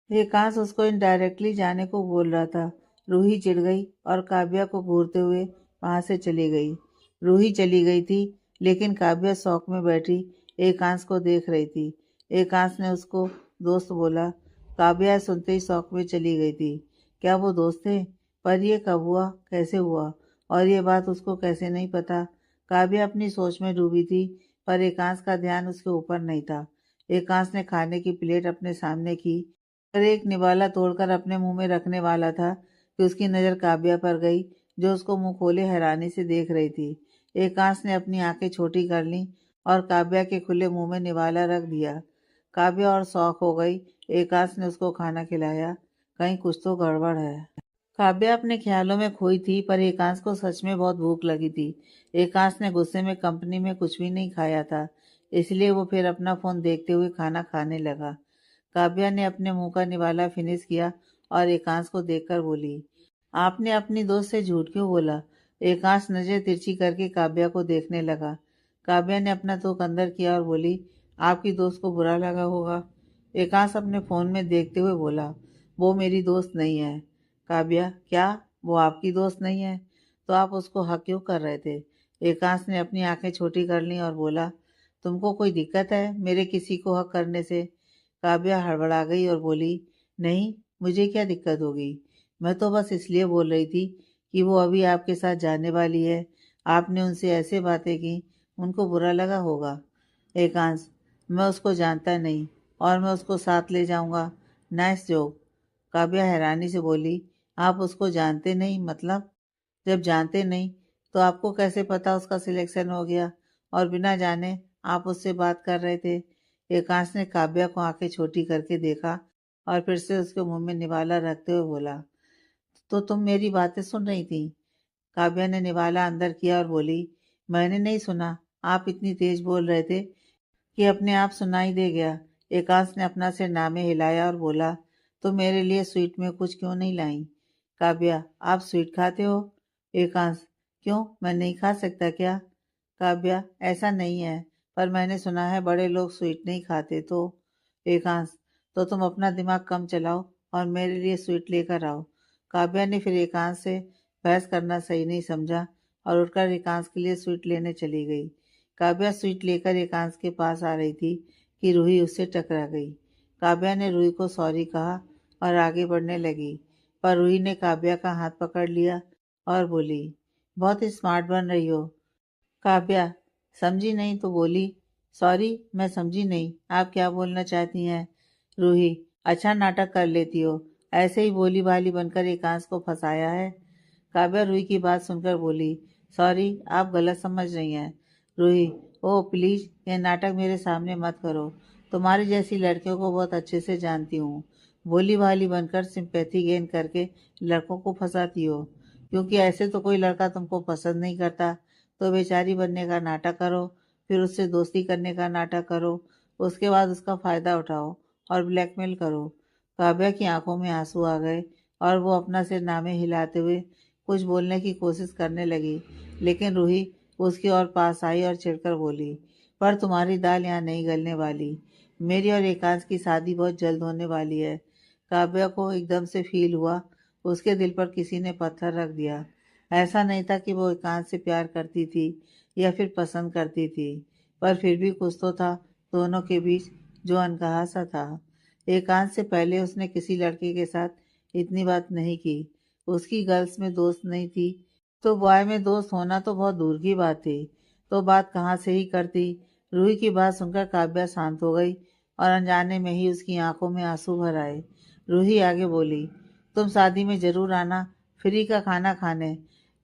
एकांश उसको इनडायरेक्टली जाने को बोल रहा था। रूही चिढ़ गई और काव्या को घूरते हुए वहां से चली गई। रूही चली गई थी, लेकिन काव्या शौक में बैठी एकांश को देख रही थी। एकांश ने उसको दोस्त बोला। काव्या सुनते ही शौक में चली गई थी। क्या वो दोस्त थे? पर ये कब हुआ, कैसे हुआ, और ये बात उसको कैसे नहीं पता? काव्या अपनी सोच में डूबी थी, पर एकांश का ध्यान उसके ऊपर नहीं था। एकांश ने खाने की प्लेट अपने सामने की और एक निवाला तोड़कर अपने मुंह में रखने वाला था कि उसकी नज़र काव्या पर गई, जो उसको मुंह खोले हैरानी से देख रही थी। एकांश ने अपनी आंखें छोटी कर लीं और काव्या के खुले मुंह में निवाला रख दिया। काव्या और शौक हो गई। एकांश ने उसको खाना खिलाया। कहीं कुछ तो गड़बड़ है। काव्या अपने ख्यालों में खोई थी, पर एकांश को सच में बहुत भूख लगी थी। एकांश ने गुस्से में कंपनी में कुछ भी नहीं खाया था, इसलिए वो फिर अपना फोन देखते हुए खाना खाने लगा। काव्या ने अपने मुंह का निवाला फिनिश किया और एकांश को देखकर बोली, आपने अपनी दोस्त से झूठ क्यों बोला? एकांश नजर तिरछी करके काव्या को देखने लगा। काव्या ने अपना थूक अंदर किया और बोली, आपकी दोस्त को बुरा लगा होगा। एकांश अपने फोन में देखते हुए बोला, वो मेरी दोस्त नहीं है। काव्या, क्या वो आपकी दोस्त नहीं है? तो आप उसको हक क्यों कर रहे थे? एकांश ने अपनी आंखें छोटी कर ली और बोला, तुमको कोई दिक्कत है मेरे किसी को हक करने से? काव्या हड़बड़ा गई और बोली, नहीं, मुझे क्या दिक्कत होगी? मैं तो बस इसलिए बोल रही थी कि वो अभी आपके साथ जाने वाली है। आपने उनसे ऐसे बातें की, उनको बुरा लगा होगा। एकांश, मैं उसको जानता नहीं और मैं उसको साथ ले जाऊंगा। Nice joke. काव्या हैरानी से बोली, आप उसको जानते नहीं मतलब? जब जानते नहीं तो आपको कैसे पता उसका सिलेक्शन हो गया और बिना जाने आप उससे बात कर रहे थे? एकांश ने काव्या को आंखें छोटी करके देखा और फिर से उसके मुंह में निवाला रखते हुए बोला, तो तुम मेरी बातें सुन रही थी? काव्या ने निवाला अंदर किया और बोली, मैंने नहीं सुना। आप इतनी तेज बोल रहे थे कि अपने आप सुनाई दे गया। एकांश ने अपना सिर नामे हिलाया और बोला, तो मेरे लिए स्वीट में कुछ क्यों नहीं लाई? काव्या, आप स्वीट खाते हो? एकांश, क्यों, मैं नहीं खा सकता क्या? काव्या, ऐसा नहीं है, पर मैंने सुना है बड़े लोग स्वीट नहीं खाते। तो एकांश, तो तुम अपना दिमाग कम चलाओ और मेरे लिए स्वीट लेकर आओ। काव्या ने फिर एकांश से बहस करना सही नहीं समझा और उठकर एकांश के लिए स्वीट लेने चली गई। काव्या स्वीट लेकर एकांश के पास आ रही थी कि रूही उससे टकरा गई। काव्या ने रूही को सॉरी कहा और आगे बढ़ने लगी, पर रूही ने काव्या का हाथ पकड़ लिया और बोली, बहुत स्मार्ट बन रही हो। काव्या समझी नहीं तो बोली, सॉरी, मैं समझी नहीं, आप क्या बोलना चाहती हैं? रूही, अच्छा नाटक कर लेती हो, ऐसे ही भोली भाली बनकर एकांश को फंसाया है। काव्या रूही की बात सुनकर बोली, सॉरी, आप गलत समझ रही हैं। रूही, ओह प्लीज, ये नाटक मेरे सामने मत करो। तुम्हारी जैसी लड़कियों को बहुत अच्छे से जानती हूँ। भोली भाली बनकर सिंपैथी गेन करके लड़कों को फंसाती हो, क्योंकि ऐसे तो कोई लड़का तुमको पसंद नहीं करता। तो बेचारी बनने का नाटक करो, फिर उससे दोस्ती करने का नाटक करो, उसके बाद उसका फ़ायदा उठाओ और ब्लैकमेल करो। काव्या की आंखों में आंसू आ गए और वो अपना सिर नामे हिलाते हुए कुछ बोलने की कोशिश करने लगी, लेकिन रूही उसकी ओर पास आई और चिढ़कर बोली, पर तुम्हारी दाल यहाँ नहीं गलने वाली। मेरी और एकांश की शादी बहुत जल्द होने वाली है। काव्या को एकदम से फील हुआ उसके दिल पर किसी ने पत्थर रख दिया। ऐसा नहीं था कि वो एकांत से प्यार करती थी या फिर पसंद करती थी, पर फिर भी कुछ तो था दोनों के बीच जो अनकहा सा था। एकांत से पहले उसने किसी लड़के के साथ इतनी बात नहीं की। उसकी गर्ल्स में दोस्त नहीं थी, तो बॉय में दोस्त होना तो बहुत दूर की बात थी। तो बात कहाँ से ही करती। रूही की बात सुनकर काव्या शांत हो गई और अनजाने में ही उसकी आंखों में आंसू भर आए। रूही आगे बोली, तुम शादी में जरूर आना, फ्री का खाना खाने,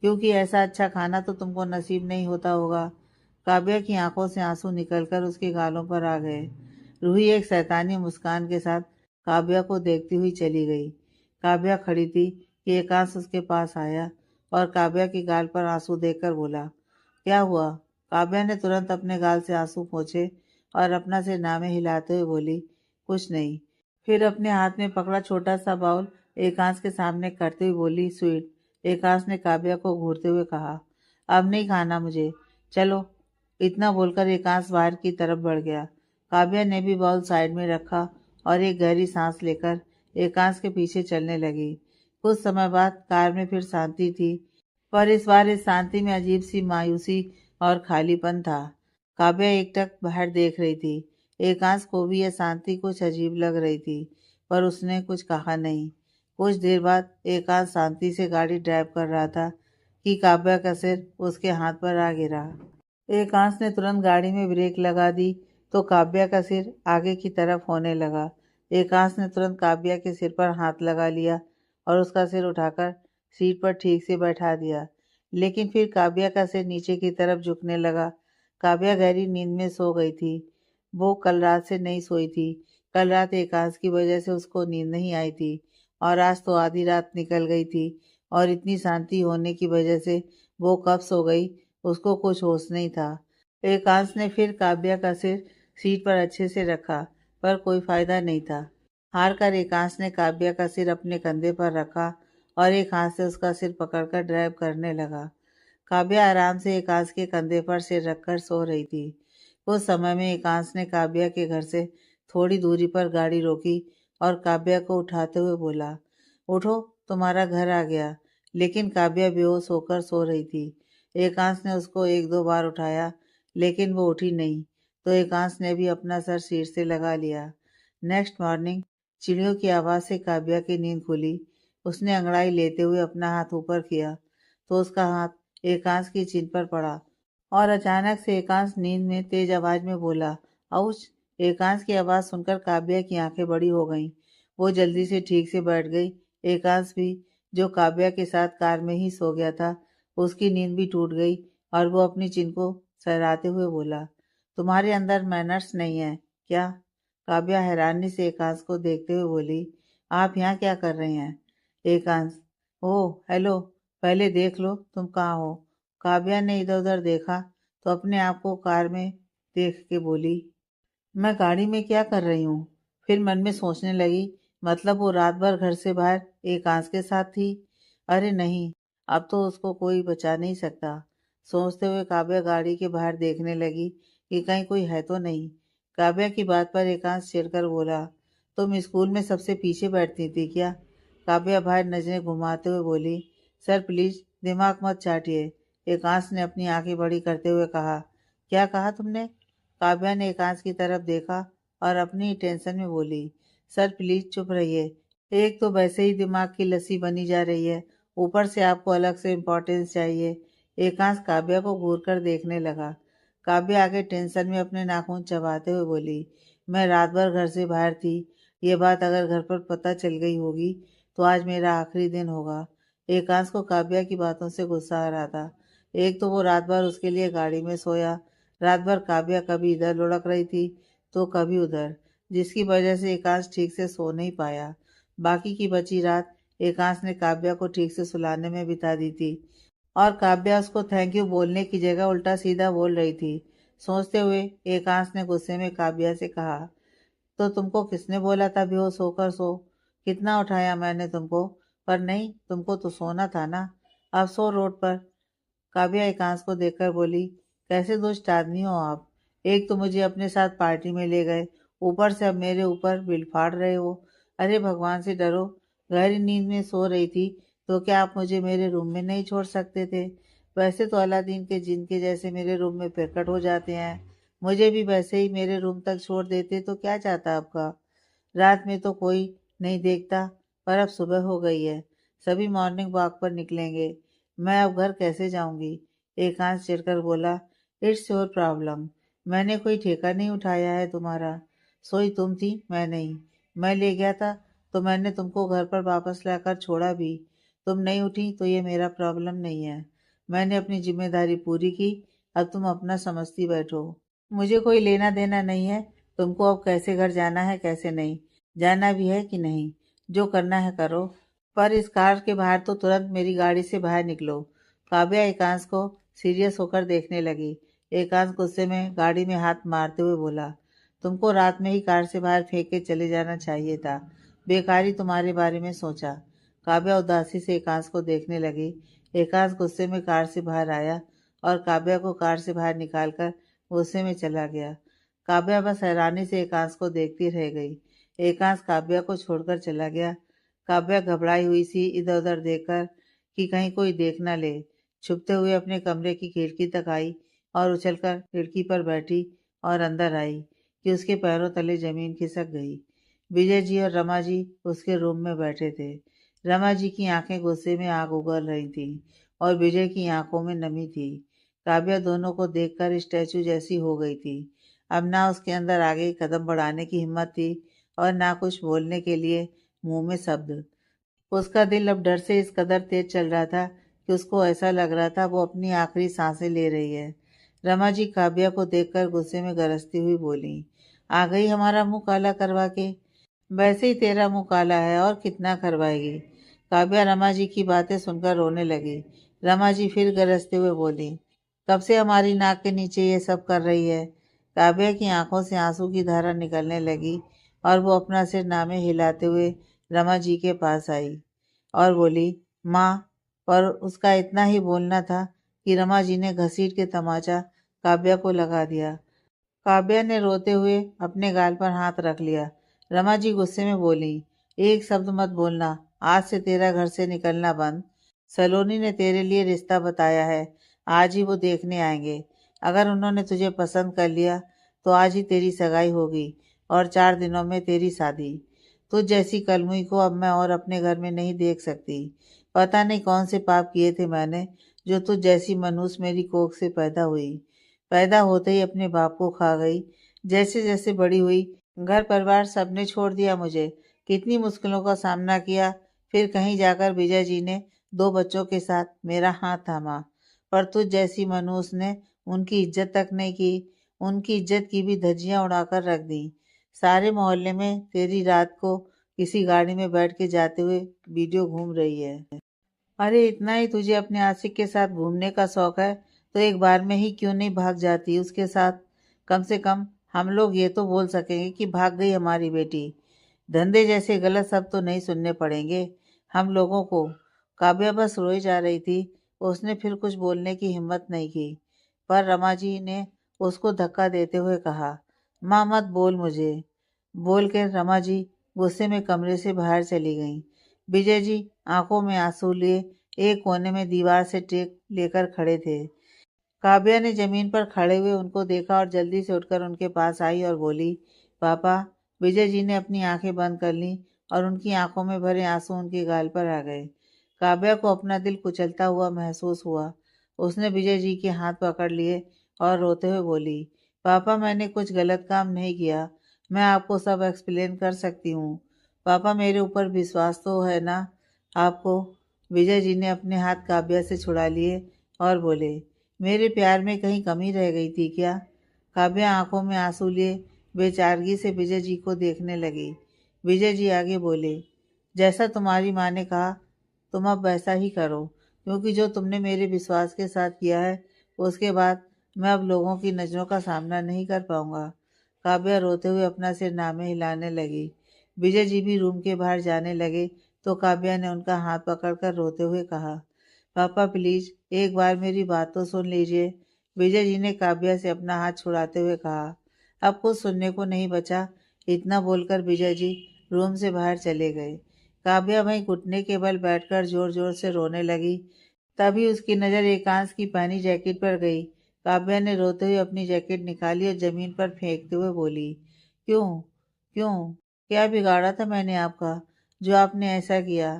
क्योंकि ऐसा अच्छा खाना तो तुमको नसीब नहीं होता होगा। काव्या की आंखों से आंसू निकलकर उसके गालों पर आ गए। रूही एक शैतानी मुस्कान के साथ काव्या को देखती हुई चली गई। काव्या खड़ी थी कि एकांश उसके पास आया और काव्या के गाल पर आंसू देखकर बोला, क्या हुआ? काव्या ने तुरंत अपने गाल से आंसू पोंछे और अपना सिर नामे हिलाते हुए बोली, कुछ नहीं। फिर अपने हाथ में पकड़ा छोटा सा बाउल एकांश के सामने करते हुए बोली, स्वीट। एकांश ने काव्या को घूरते हुए कहा, अब नहीं खाना मुझे, चलो। इतना बोलकर एकांश बाहर की तरफ बढ़ गया। काव्या ने भी बाउल साइड में रखा और एक गहरी सांस लेकर एकांश के पीछे चलने लगी। कुछ समय बाद कार में फिर शांति थी, पर इस बार इस शांति में अजीब सी मायूसी और खालीपन था। काव्या एकटक बाहर देख रही थी। एकांश को भी यह शांति कुछ अजीब लग रही थी, पर उसने कुछ कहा नहीं। कुछ देर बाद एकांश शांति से गाड़ी ड्राइव कर रहा था कि काव्या का सिर उसके हाथ पर आ गिरा। एकांश ने तुरंत गाड़ी में ब्रेक लगा दी तो काव्या का सिर आगे की तरफ होने लगा। एकांश ने तुरंत काव्या के सिर पर हाथ लगा लिया और उसका सिर उठाकर सीट पर ठीक से बैठा दिया। लेकिन फिर काव्या का सिर नीचे की तरफ झुकने लगा। काव्या गहरी नींद में सो गई थी। वो कल रात से नहीं सोई थी। कल रात एकांश की वजह से उसको नींद नहीं आई थी और आज तो आधी रात निकल गई थी और इतनी शांति होने की वजह से वो कब सो गई उसको कुछ होश नहीं था। एकांश ने फिर काव्या का सिर सीट पर अच्छे से रखा, पर कोई फायदा नहीं था। हार कर एकांश ने काव्या का सिर अपने कंधे पर रखा और एक हाथ से उसका सिर पकड़कर ड्राइव करने लगा। काव्या आराम से एकांश के कंधे पर सिर रखकर सो रही थी। कुछ समय में एकांश ने काव्या के घर से थोड़ी दूरी पर गाड़ी रोकी और काव्या को उठाते हुए बोला, उठो, तुम्हारा घर आ गया। लेकिन काव्या बेहोश होकर सो रही थी। एकांश ने उसको एक दो बार उठाया, लेकिन वो उठी नहीं, तो एकांश ने भी अपना सर सीट से लगा लिया। नेक्स्ट मॉर्निंग चिड़ियों की आवाज़ से काव्या की नींद खुली। उसने अंगड़ाई लेते हुए अपना हाथ ऊपर किया, तो उसका हाथ एकांश की चिन पर पड़ा और अचानक से एकांश नींद में तेज आवाज में बोला, आउच। एकांश की आवाज़ सुनकर काव्या की आंखें बड़ी हो गईं। वो जल्दी से ठीक से बैठ गई। एकांश भी, जो काव्या के साथ कार में ही सो गया था, उसकी नींद भी टूट गई और वो अपनी चिन को सहराते हुए बोला, तुम्हारे अंदर मैनर्स नहीं है क्या? काव्या हैरानी से एकांश को देखते हुए बोली, आप यहाँ क्या कर रहे हैं? एकांश, ओह हेलो, पहले देख लो तुम कहाँ हो। काव्या ने इधर उधर देखा तो अपने आप को कार में देख के बोली, मैं गाड़ी में क्या कर रही हूँ? फिर मन में सोचने लगी, मतलब वो रात भर घर से बाहर एकांश के साथ थी। अरे नहीं, अब तो उसको कोई बचा नहीं सकता। सोचते हुए काव्या गाड़ी के बाहर देखने लगी कि कहीं कोई है तो नहीं। काव्या की बात पर एकांश चिढ़कर बोला, तुम स्कूल में सबसे पीछे बैठती थी क्या? काव्या बाहर नजरें घुमाते हुए बोली, सर प्लीज दिमाग मत चाटिए। एकांश ने अपनी आंखें बड़ी करते हुए कहा, क्या कहा तुमने? काव्या ने एकांश की तरफ देखा और अपनी ही टेंशन में बोली, सर प्लीज चुप रहिए। एक तो वैसे ही दिमाग की लस्सी बनी जा रही है, ऊपर से आपको अलग से इम्पोर्टेंस चाहिए। एकांश काव्या को घूर कर देखने लगा। काव्या आगे टेंशन में अपने नाखून चबाते हुए बोली, मैं रात भर घर से बाहर थी। ये बात अगर घर पर पता चल गई होगी तो आज मेरा आखिरी दिन होगा। एकांश को काव्या की बातों से गुस्सा आ रहा था। एक तो वो रात भर उसके लिए गाड़ी में सोया। रात भर काव्या कभी इधर लुढ़क रही थी तो कभी उधर, जिसकी वजह से एकांश ठीक से सो नहीं पाया। बाकी की बची रात एकांश ने काव्या को ठीक से सुलाने में बिता दी थी और काव्या उसको थैंक यू बोलने की जगह उल्टा सीधा बोल रही थी। सोचते हुए एकांश ने गुस्से में काव्या से कहा, तो तुमको किसने बोला था बेहोश होकर सो? कितना उठाया मैंने तुमको, पर नहीं, तुमको तो सोना था ना। अब सो रोड पर। काव्या एकांश को देखकर बोली, कैसे दुष्ट आदमी हो आप? एक तो मुझे अपने साथ पार्टी में ले गए, ऊपर से अब मेरे ऊपर बिल फाड़ रहे हो। अरे भगवान से डरो। गहरी नींद में सो रही थी तो क्या आप मुझे मेरे रूम में नहीं छोड़ सकते थे? वैसे तो अलादीन के जिन के जैसे मेरे रूम में प्रकट हो जाते हैं। मुझे भी वैसे ही मेरे रूम तक छोड़ देते तो क्या चाहता आपका? रात में तो कोई नहीं देखता, पर अब सुबह हो गई है। सभी मॉर्निंग वॉक पर निकलेंगे। मैं अब घर कैसे जाऊंगी? एकांश चिढ़कर बोला, इट्स योर प्रॉब्लम। मैंने कोई ठेका नहीं उठाया है तुम्हारा। सोई तुम थी, मैं नहीं। मैं ले गया था तो मैंने तुमको घर पर वापस लाकर छोड़ा भी। तुम नहीं उठी तो ये मेरा प्रॉब्लम नहीं है। मैंने अपनी जिम्मेदारी पूरी की, अब तुम अपना समझती बैठो। मुझे कोई लेना देना नहीं है तुमको अब कैसे घर जाना है कैसे नहीं, जाना भी है कि नहीं, जो करना है करो, पर इस कार के बाहर तो तुरंत मेरी गाड़ी से बाहर निकलो। काव्या एकांश को सीरियस होकर देखने लगी। एकांश गुस्से में गाड़ी में हाथ मारते हुए बोला, तुमको रात में ही कार से बाहर फेंक के चले जाना चाहिए था, बेकारी तुम्हारे बारे में सोचा। काव्या उदासी से एकांश को देखने लगी। एकांश गुस्से में कार से बाहर आया और काव्या को कार से बाहर निकालकर गुस्से में चला गया। काव्या बस हैरानी से एकांश को देखती रह गई। एकांश काव्या को छोड़कर चला गया। काव्या घबराई हुई सी इधर उधर देखकर कि कहीं कोई देख न ले, छुपते हुए अपने कमरे की खिड़की तक आई और उछलकर खिड़की पर बैठी और अंदर आई कि उसके पैरों तले जमीन खिसक गई। विजय जी और रमा जी उसके रूम में बैठे थे। रमा जी की आंखें गुस्से में आग उगल रही थीं और विजय की आंखों में नमी थी। काव्या दोनों को देखकर स्टैचू जैसी हो गई थी। अब ना उसके अंदर आगे कदम बढ़ाने की हिम्मत थी और ना कुछ बोलने के लिए मुंह में शब्द। उसका दिल अब डर से इस कदर तेज चल रहा था कि उसको ऐसा लग रहा था वो अपनी आखिरी सांसें ले रही है। रमा जी काव्या को देखकर गुस्से में गरजती हुई बोली, आ गई हमारा मुंह काला करवा के। वैसे ही तेरा मुंह काला है और कितना करवाएगी। काव्या रमा जी की बातें सुनकर रोने लगी। रमा जी फिर गरजते हुए बोली, कब से हमारी नाक के नीचे ये सब कर रही है। काव्या की आंखों से आंसू की धारा निकलने लगी और वो अपना सिर नामे हिलाते हुए रमा जी के पास आई और बोली, माँ। पर उसका इतना ही बोलना था कि रमा जी ने घसीट के तमाचा काव्या को लगा दिया। काव्या ने रोते हुए अपने गाल पर हाथ रख लिया। रमा जी गुस्से में बोली, एक शब्द मत बोलना, आज से तेरा घर से निकलना बंद। सलोनी ने तेरे लिए रिश्ता बताया है, आज ही वो देखने आएंगे। अगर उन्होंने तुझे पसंद कर लिया तो आज ही तेरी सगाई होगी और 4 दिनों में तेरी शादी। तुझ जैसी कलमुई को अब मैं और अपने घर में नहीं देख सकती। पता नहीं कौन से पाप किए थे मैंने जो तुझ जैसी मनूस मेरी कोख से पैदा हुई। पैदा होते ही अपने बाप को खा गई। जैसे जैसे बड़ी हुई घर परिवार सबने छोड़ दिया मुझे। कितनी मुश्किलों का सामना किया, फिर कहीं जाकर विजय जी ने 2 बच्चों के साथ मेरा हाथ थामा। पर तुझ जैसी मनूस ने उनकी इज्जत तक नहीं की, उनकी इज्जत की भी धज्जियां उड़ाकर रख दी। सारे मोहल्ले में तेरी रात को किसी गाड़ी में बैठ के जाते हुए वीडियो घूम रही है। अरे इतना ही तुझे अपने आशिक के साथ घूमने का शौक है तो एक बार में ही क्यों नहीं भाग जाती उसके साथ। कम से कम हम लोग ये तो बोल सकेंगे कि भाग गई हमारी बेटी। धंधे जैसे गलत शब्द तो नहीं सुनने पड़ेंगे हम लोगों को। काव्या बस रोई जा रही थी। उसने फिर कुछ बोलने की हिम्मत नहीं की, पर रमा जी ने उसको धक्का देते हुए कहा, माँ मत बोल मुझे। बोल कर रमा जी गुस्से में कमरे से बाहर चली गईं। विजय जी आंखों में आंसू लिए एक कोने में दीवार से टेक लेकर खड़े थे। काव्या ने जमीन पर खड़े हुए उनको देखा और जल्दी से उठकर उनके पास आई और बोली, पापा। विजय जी ने अपनी आंखें बंद कर लीं और उनकी आंखों में भरे आंसू उनके गाल पर आ गए। काव्या को अपना दिल कुचलता हुआ महसूस हुआ। उसने विजय जी के हाथ पकड़ लिए और रोते हुए बोली, पापा मैंने कुछ गलत काम नहीं किया, मैं आपको सब एक्सप्लेन कर सकती हूँ। पापा मेरे ऊपर विश्वास तो है ना आपको। विजय जी ने अपने हाथ काव्या से छुड़ा लिए और बोले, मेरे प्यार में कहीं कमी रह गई थी क्या। काव्या आंखों में आंसू लिए बेचारगी से विजय जी को देखने लगी। विजय जी आगे बोले, जैसा तुम्हारी माँ ने कहा तुम अब वैसा ही करो, क्योंकि जो तुमने मेरे विश्वास के साथ किया है उसके बाद मैं अब लोगों की नज़रों का सामना नहीं कर पाऊंगा। काव्या रोते हुए अपना सिर नामे हिलाने लगी। विजय जी भी रूम के बाहर जाने लगे तो काव्या ने उनका हाथ पकड़कर रोते हुए कहा, पापा प्लीज एक बार मेरी बात तो सुन लीजिए। विजय जी ने काव्या से अपना हाथ छुड़ाते हुए कहा, अब कुछ सुनने को नहीं बचा। इतना बोलकर विजय जी रूम से बाहर चले गए। काव्या वहीं घुटने के बल बैठकर जोर जोर से रोने लगी। तभी उसकी नज़र एकांश की पहनी जैकेट पर गई। काव्या ने रोते हुए अपनी जैकेट निकाली और जमीन पर फेंकते हुए बोली, क्यों क्यों, क्या बिगाड़ा था मैंने आपका जो आपने ऐसा किया।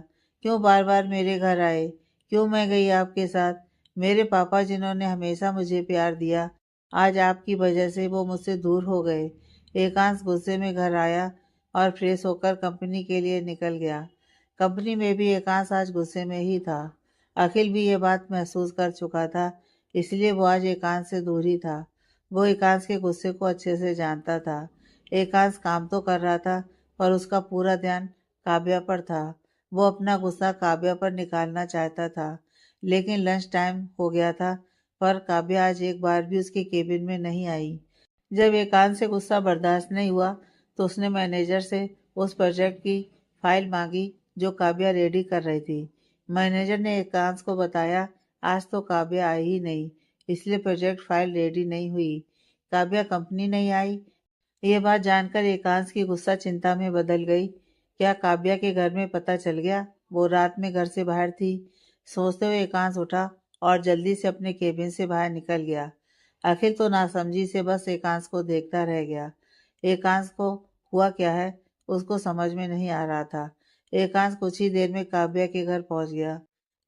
क्यों बार बार मेरे घर आए, क्यों मैं गई आपके साथ। मेरे पापा जिन्होंने हमेशा मुझे प्यार दिया, आज आपकी वजह से वो मुझसे दूर हो गए। एकांश गुस्से में घर आया और फ्रेश होकर कंपनी के लिए निकल गया। कंपनी में भी एकांश आज गुस्से में ही था। अखिल भी ये बात महसूस कर चुका था, इसलिए वो आज एकांत से दूर ही था। वो एकांत के गुस्से को अच्छे से जानता था। एकांत काम तो कर रहा था, पर उसका पूरा ध्यान काव्या पर था। वो अपना गुस्सा काव्या पर निकालना चाहता था, लेकिन लंच टाइम हो गया था, पर काव्या आज एक बार भी उसके केबिन में नहीं आई। जब एकांत से गुस्सा बर्दाश्त नहीं हुआ, तो उसने मैनेजर से उस प्रोजेक्ट की फाइल मांगी जो काव्या रेडी कर रही थी। मैनेजर ने एकांत को बताया, आज तो काव्या आई ही नहीं, इसलिए प्रोजेक्ट फाइल रेडी नहीं हुई। काव्या कंपनी नहीं आई। ये बात जानकर एकांत की गुस्सा चिंता में बदल गई। क्या काव्या के घर में पता चल गया? वो रात में घर से बाहर थी। सोचते हुए एकांत उठा और जल्दी से अपने केबिन से बाहर निकल गया। अखिल तो नासमझी से बस एकांत को देखता रह गया। एकांत को हुआ क्या है, उसको समझ में नहीं आ रहा था। एकांत कुछ ही देर में काव्या के घर पहुंच गया।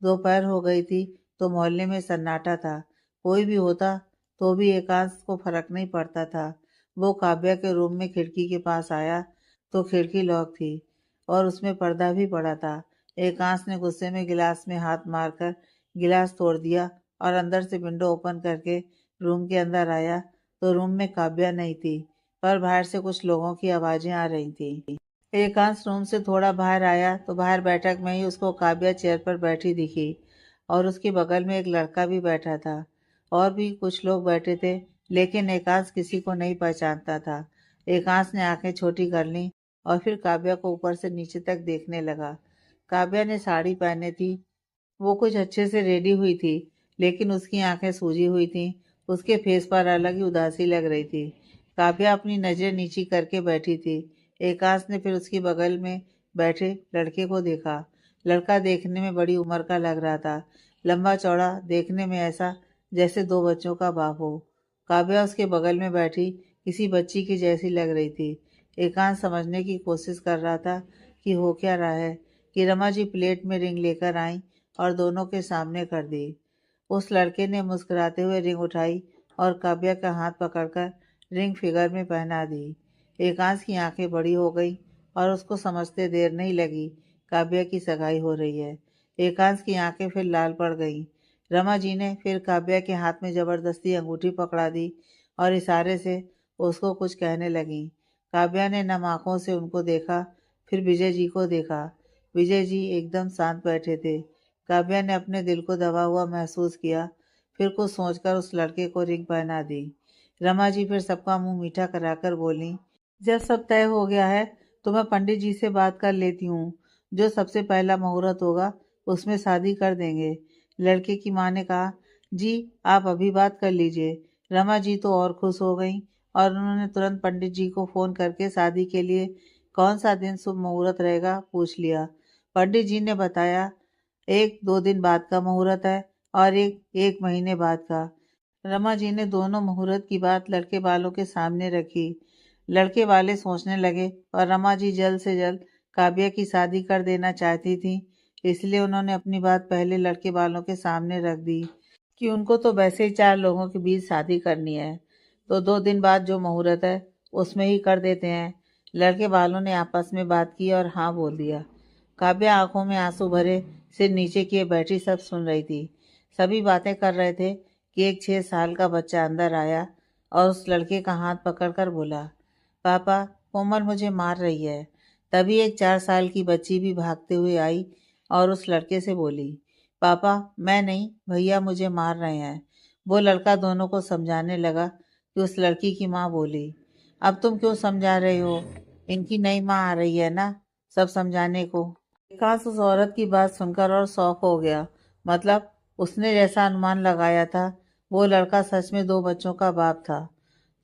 दोपहर हो गई थी, तो मोहल्ले में सन्नाटा था। कोई भी होता तो भी एकांत को फर्क नहीं पड़ता था। वो काव्या के रूम में खिड़की के पास आया, तो खिड़की लॉक थी और उसमें पर्दा भी पड़ा था। एकांत ने गुस्से में गिलास में हाथ मारकर गिलास तोड़ दिया और अंदर से विंडो ओपन करके रूम के अंदर आया, तो रूम में काव्या नहीं थी, पर बाहर से कुछ लोगों की आवाजें आ रही थी। एकांश रूम से थोड़ा बाहर आया, तो बाहर बैठक में ही उसको काव्या चेयर पर बैठी दिखी और उसके बगल में एक लड़का भी बैठा था। और भी कुछ लोग बैठे थे, लेकिन एकांश किसी को नहीं पहचानता था। एकांश ने आंखें छोटी कर लीं और फिर काव्या को ऊपर से नीचे तक देखने लगा। काव्या ने साड़ी पहने थी। वो कुछ अच्छे से रेडी हुई थी, लेकिन उसकी आंखें सूजी हुई थीं। उसके फेस पर अलग ही उदासी लग रही थी। काव्या अपनी नजर नीची करके बैठी थी। एकांश ने फिर उसके बगल में बैठे लड़के को देखा। लड़का देखने में बड़ी उम्र का लग रहा था, लंबा चौड़ा, देखने में ऐसा जैसे दो बच्चों का बाप हो। काव्या उसके बगल में बैठी किसी बच्ची की जैसी लग रही थी। एकांश समझने की कोशिश कर रहा था कि हो क्या रहा है, कि रमा जी प्लेट में रिंग लेकर आई और दोनों के सामने कर दी। उस लड़के ने मुस्कुराते हुए रिंग उठाई और काव्या का हाथ पकड़कर रिंग फिगर में पहना दी। एकांश की आंखें बड़ी हो गई और उसको समझते देर नहीं लगी काव्या की सगाई हो रही है। एकांश की आंखें फिर लाल पड़ गईं। रमा जी ने फिर काव्या के हाथ में जबरदस्ती अंगूठी पकड़ा दी और इशारे से उसको कुछ कहने लगी। काव्या ने नम आंखों से उनको देखा, फिर विजय जी को देखा। विजय जी एकदम शांत बैठे थे। काव्या ने अपने दिल को दबा हुआ महसूस किया, फिर कुछ सोचकर उस लड़के को रिंग पहना दी। रमा जी फिर सबका मुंह मीठा कराकर बोली, जब सब तय हो गया है तो मैं पंडित जी से बात कर लेती हूँ। जो सबसे पहला मुहूर्त होगा उसमें शादी कर देंगे। लड़के की माँ ने कहा, जी आप अभी बात कर लीजिए। रमा जी तो और खुश हो गई और उन्होंने तुरंत पंडित जी को फोन करके शादी के लिए कौन सा दिन शुभ मुहूर्त रहेगा पूछ लिया। पंडित जी ने बताया, एक 2 दिन बाद का मुहूर्त है और एक महीने बाद का। रमा जी ने दोनों मुहूर्त की बात लड़के वालों के सामने रखी। लड़के वाले सोचने लगे और रमा जी जल्द से जल्द काव्या की शादी कर देना चाहती थी, इसलिए उन्होंने अपनी बात पहले लड़के वालों के सामने रख दी कि उनको तो वैसे ही 4 लोगों के बीच शादी करनी है, तो 2 दिन बाद जो मुहूर्त है उसमें ही कर देते हैं। लड़के वालों ने आपस में बात की और हाँ बोल दिया। काव्या आंखों में आंसू भरे सिर नीचे किए बैठी सब सुन रही थी। सभी बातें कर रहे थे कि एक 6 साल का बच्चा अंदर आया और उस लड़के का हाथ पकड़कर बोला, पापा कोमल मुझे मार रही है। तभी एक 4 साल की बच्ची भी भागते हुए आई और उस लड़के से बोली, पापा मैं नहीं, भैया मुझे मार रहे हैं। वो लड़का दोनों को समझाने लगा कि उस लड़की की माँ बोली, अब तुम क्यों समझा रहे हो, इनकी नई माँ आ रही है ना सब समझाने को। विकास उस औरत की बात सुनकर और शौक हो गया। मतलब उसने जैसा अनुमान लगाया था, वो लड़का सच में 2 बच्चों का बाप था।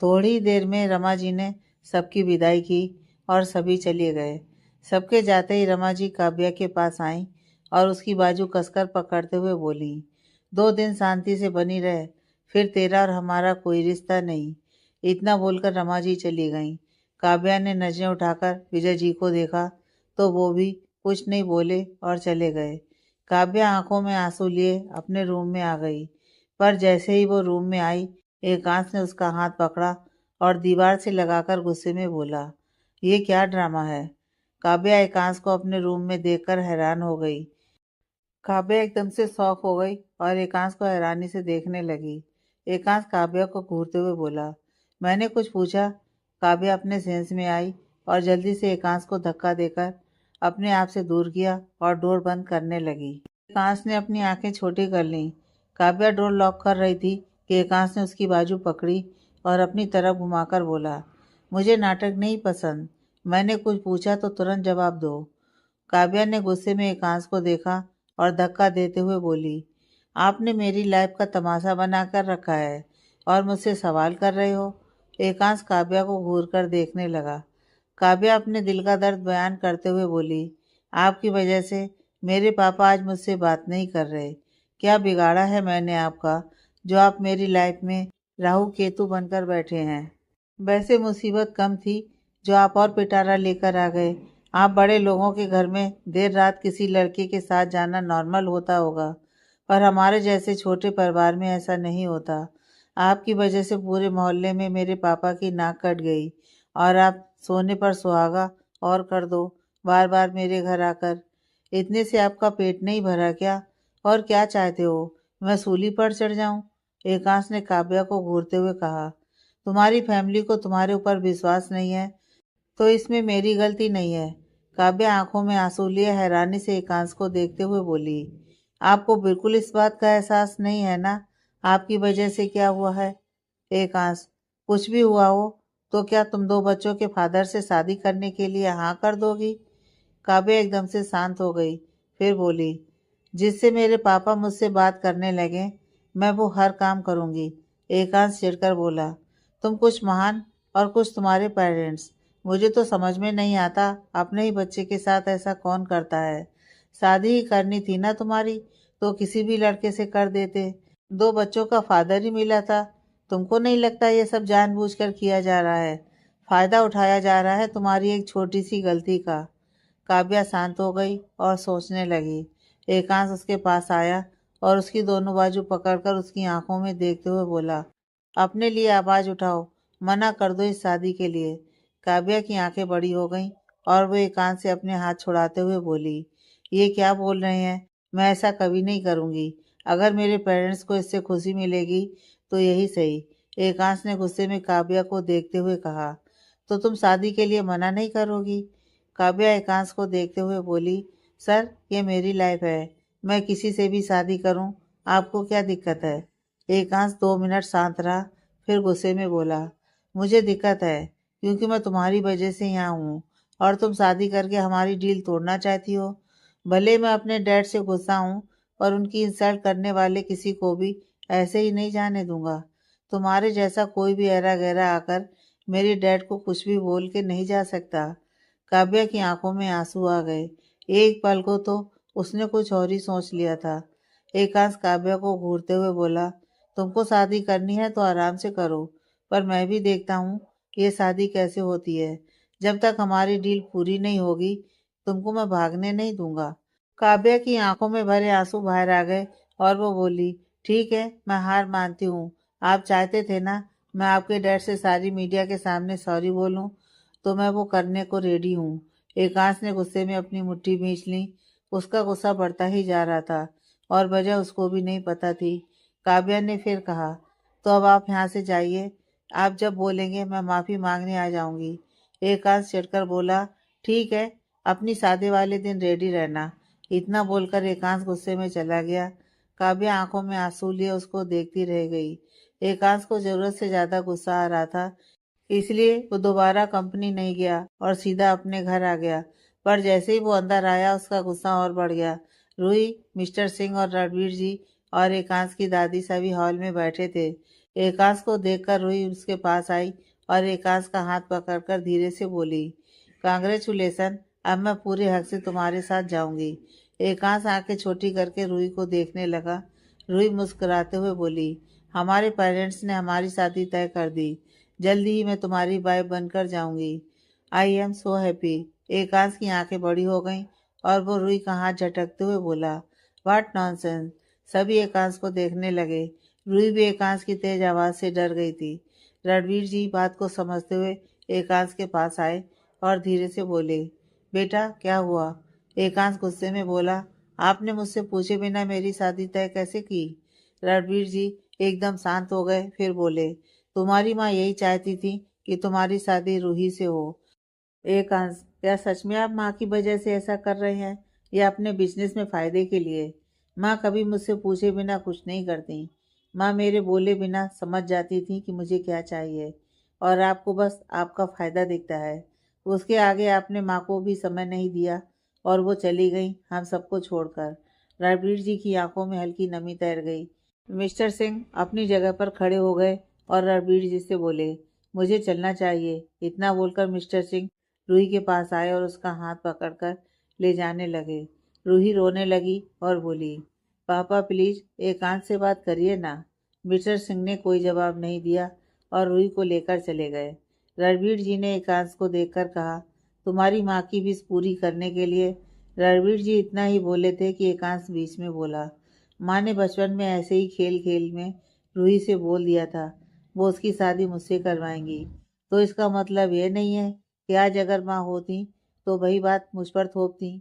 थोड़ी देर में रमा जी ने सबकी विदाई की और सभी चले गए। सबके जाते ही रमा जी काव्या के पास आईं और उसकी बाजू कसकर पकड़ते हुए बोली, 2 दिन शांति से बनी रहे, फिर तेरा और हमारा कोई रिश्ता नहीं। इतना बोलकर रमा जी चली गईं। काव्या ने नजरें उठाकर विजय जी को देखा, तो वो भी कुछ नहीं बोले और चले गए। काव्या आंखों में आंसू लिए अपने रूम में आ गई, पर जैसे ही वो रूम में आई, एकांश ने उसका हाथ पकड़ा और दीवार से लगाकर गुस्से में बोला, ये क्या ड्रामा है। काव्या एकांश को अपने रूम में देखकर हैरान हो गई। काव्या एकदम से शॉक हो गई और एकांश को हैरानी से देखने लगी। एकांश काव्या को घूरते हुए बोला, मैंने कुछ पूछा? काव्या अपने सेंस में आई और जल्दी से एकांश को धक्का देकर अपने आप से दूर किया और डोर बंद करने लगी। एकांश ने अपनी आंखें छोटी कर लीं। काव्या डोर लॉक कर रही थी कि एकांश ने उसकी बाजू पकड़ी और अपनी तरफ घुमाकर बोला, मुझे नाटक नहीं पसंद। मैंने कुछ पूछा तो तुरंत जवाब दो। काव्या ने गुस्से में एकांश को देखा और धक्का देते हुए बोली, आपने मेरी लाइफ का तमाशा बना कर रखा है और मुझसे सवाल कर रहे हो? एकांश काव्या को घूर कर देखने लगा। काव्या अपने दिल का दर्द बयान करते हुए बोली, आपकी वजह से मेरे पापा आज मुझसे बात नहीं कर रहे। क्या बिगाड़ा है मैंने आपका जो आप मेरी लाइफ में राहु केतु बनकर बैठे हैं? वैसे मुसीबत कम थी जो आप और पिटारा लेकर आ गए। आप बड़े लोगों के घर में देर रात किसी लड़के के साथ जाना नॉर्मल होता होगा, पर हमारे जैसे छोटे परिवार में ऐसा नहीं होता। आपकी वजह से पूरे मोहल्ले में मेरे पापा की नाक कट गई और आप सोने पर सुहागा और कर दो बार बार मेरे घर आकर। इतने से आपका पेट नहीं भरा क्या? और क्या चाहते हो, मैं सूली पर चढ़ जाऊं? एकांश ने काव्या को घूरते हुए कहा, तुम्हारी फैमिली को तुम्हारे ऊपर विश्वास नहीं है तो इसमें मेरी गलती नहीं है। काव्या आंखों में आंसू लिए हैरानी से एकांश को देखते हुए बोली, आपको बिल्कुल इस बात का एहसास नहीं है ना आपकी वजह से क्या हुआ है? एकांश, कुछ भी हुआ हो तो क्या तुम दो बच्चों के फादर से शादी करने के लिए हाँ कर दोगी? काव्या एकदम से शांत हो गई, फिर बोली, जिससे मेरे पापा मुझसे बात करने लगे मैं वो हर काम करूंगी। एकांश चिढ़कर बोला, तुम कुछ महान और कुछ तुम्हारे पेरेंट्स। मुझे तो समझ में नहीं आता अपने ही बच्चे के साथ ऐसा कौन करता है। शादी ही करनी थी ना तुम्हारी तो किसी भी लड़के से कर देते। दो बच्चों का फादर ही मिला था। तुमको नहीं लगता ये सब जानबूझकर किया जा रहा है? फायदा उठाया जा रहा है तुम्हारी एक छोटी सी गलती का। काव्या शांत हो गई और सोचने लगी। एकांश उसके पास आया और उसकी दोनों बाजू पकड़कर उसकी आंखों में देखते हुए बोला, अपने लिए आवाज उठाओ, मना कर दो इस शादी के लिए। काव्या की आंखें बड़ी हो गईं और वो एकांश से अपने हाथ छुड़ाते हुए बोली, ये क्या बोल रहे हैं? मैं ऐसा कभी नहीं करूंगी। अगर मेरे पेरेंट्स को इससे खुशी मिलेगी तो यही सही। एकांश ने गुस्से में काव्या को देखते हुए कहा, तो तुम शादी के लिए मना नहीं करोगी? काव्या एकांश को देखते हुए बोली, सर ये मेरी लाइफ है, मैं किसी से भी शादी करूं, आपको क्या दिक्कत है? एकांश 2 मिनट शांत रहा, फिर गुस्से में बोला, मुझे दिक्कत है क्योंकि मैं तुम्हारी वजह से यहाँ हूँ और तुम शादी करके हमारी डील तोड़ना चाहती हो। भले मैं अपने डैड से गुस्सा हूँ पर उनकी इंसल्ट करने वाले किसी को भी ऐसे ही नहीं जाने दूंगा। तुम्हारे जैसा कोई भी ऐरा गैरा आकर मेरे डैड को कुछ भी बोल के नहीं जा सकता। काव्या की आंखों में आंसू आ गए। एक पल को तो उसने कुछ और ही सोच लिया था। एकांश काव्या को घूरते हुए बोला, तुमको शादी करनी है तो आराम से करो, पर मैं भी देखता हूँ ये शादी कैसे होती है। जब तक हमारी डील पूरी नहीं होगी तुमको मैं भागने नहीं दूंगा। काव्या की आंखों में भरे आंसू बाहर आ गए और वो बोली, ठीक है मैं हार मानती हूँ। आप चाहते थे ना मैं आपके डैड से सारी मीडिया के सामने सॉरी बोलूं, तो मैं वो करने को रेडी हूँ। एकांश ने गुस्से में अपनी मुट्ठी भींच ली। उसका गुस्सा बढ़ता ही जा रहा था और वजह उसको भी नहीं पता थी। काव्या ने फिर कहा, तो अब आप यहाँ से जाइए, आप जब बोलेंगे मैं माफ़ी मांगने आ जाऊंगी। एकांश चिढ़कर बोला, ठीक है अपनी शादी वाले दिन रेडी रहना। इतना बोलकर एकांश गुस्से में चला गया। काव्या आंखों में आंसू लिए उसको देखती रह गई। एकांश को जरूरत से ज्यादा गुस्सा आ रहा था, इसलिए वो दोबारा कंपनी नहीं गया और सीधा अपने घर आ गया। पर जैसे ही वो अंदर आया उसका गुस्सा और बढ़ गया। रूही, मिस्टर सिंह और रणवीर जी और एकांश की दादी सभी हॉल में बैठे थे। एकांश को देखकर रूही उसके पास आई और एकांश का हाथ पकड़कर धीरे से बोली, कांग्रेचुलेसन, अब मैं पूरे हक से तुम्हारे साथ जाऊंगी। एकांश आंखें छोटी करके रूही को देखने लगा। रूही मुस्कुराते हुए बोली, हमारे पेरेंट्स ने हमारी शादी तय कर दी, जल्दी ही मैं तुम्हारी वाइफ बनकर जाऊंगी। I am so happy. एकांश की आंखें बड़ी हो गईं और वो रूही का हाथ झटकते हुए बोला, व्हाट नॉनसेंस। सभी एकांश को देखने लगे। रूही भी एकांश की तेज आवाज से डर गई थी। रणवीर जी बात को समझते हुए एकांश के पास आए और धीरे से बोले, बेटा क्या हुआ? एकांश गुस्से में बोला, आपने मुझसे पूछे बिना मेरी शादी तय कैसे की? रणवीर जी एकदम शांत हो गए, फिर बोले, तुम्हारी माँ यही चाहती थी कि तुम्हारी शादी रूही से हो। एक अंश, क्या सच में आप माँ की वजह से ऐसा कर रहे हैं या अपने बिजनेस में फायदे के लिए? माँ कभी मुझसे पूछे बिना कुछ नहीं करती। माँ मेरे बोले बिना समझ जाती थी कि मुझे क्या चाहिए, और आपको बस आपका फायदा दिखता है। उसके आगे आपने माँ को भी समय नहीं दिया और वो चली गई हम सबको छोड़कर। रणबीर जी की आंखों में हल्की नमी तैर गई। मिस्टर सिंह अपनी जगह पर खड़े हो गए और रणबीर जी से बोले, मुझे चलना चाहिए। इतना बोलकर मिस्टर सिंह रूही के पास आए और उसका हाथ पकड़कर ले जाने लगे। रूही रोने लगी और बोली, पापा प्लीज एकांत से बात करिए ना। मिस्टर सिंह ने कोई जवाब नहीं दिया और रूही को लेकर चले गए। रणवीर जी ने एकांत को देखकर कहा, तुम्हारी माँ की विश पूरी करने के लिए। रणवीर जी इतना ही बोले थे कि एकांत बीच में बोला, माँ ने बचपन में ऐसे ही खेल खेल में रूही से बोल दिया था वो उसकी शादी मुझसे करवाएंगी। तो इसका मतलब ये नहीं है कि आज अगर माँ होती तो वही बात मुझ पर थोपती।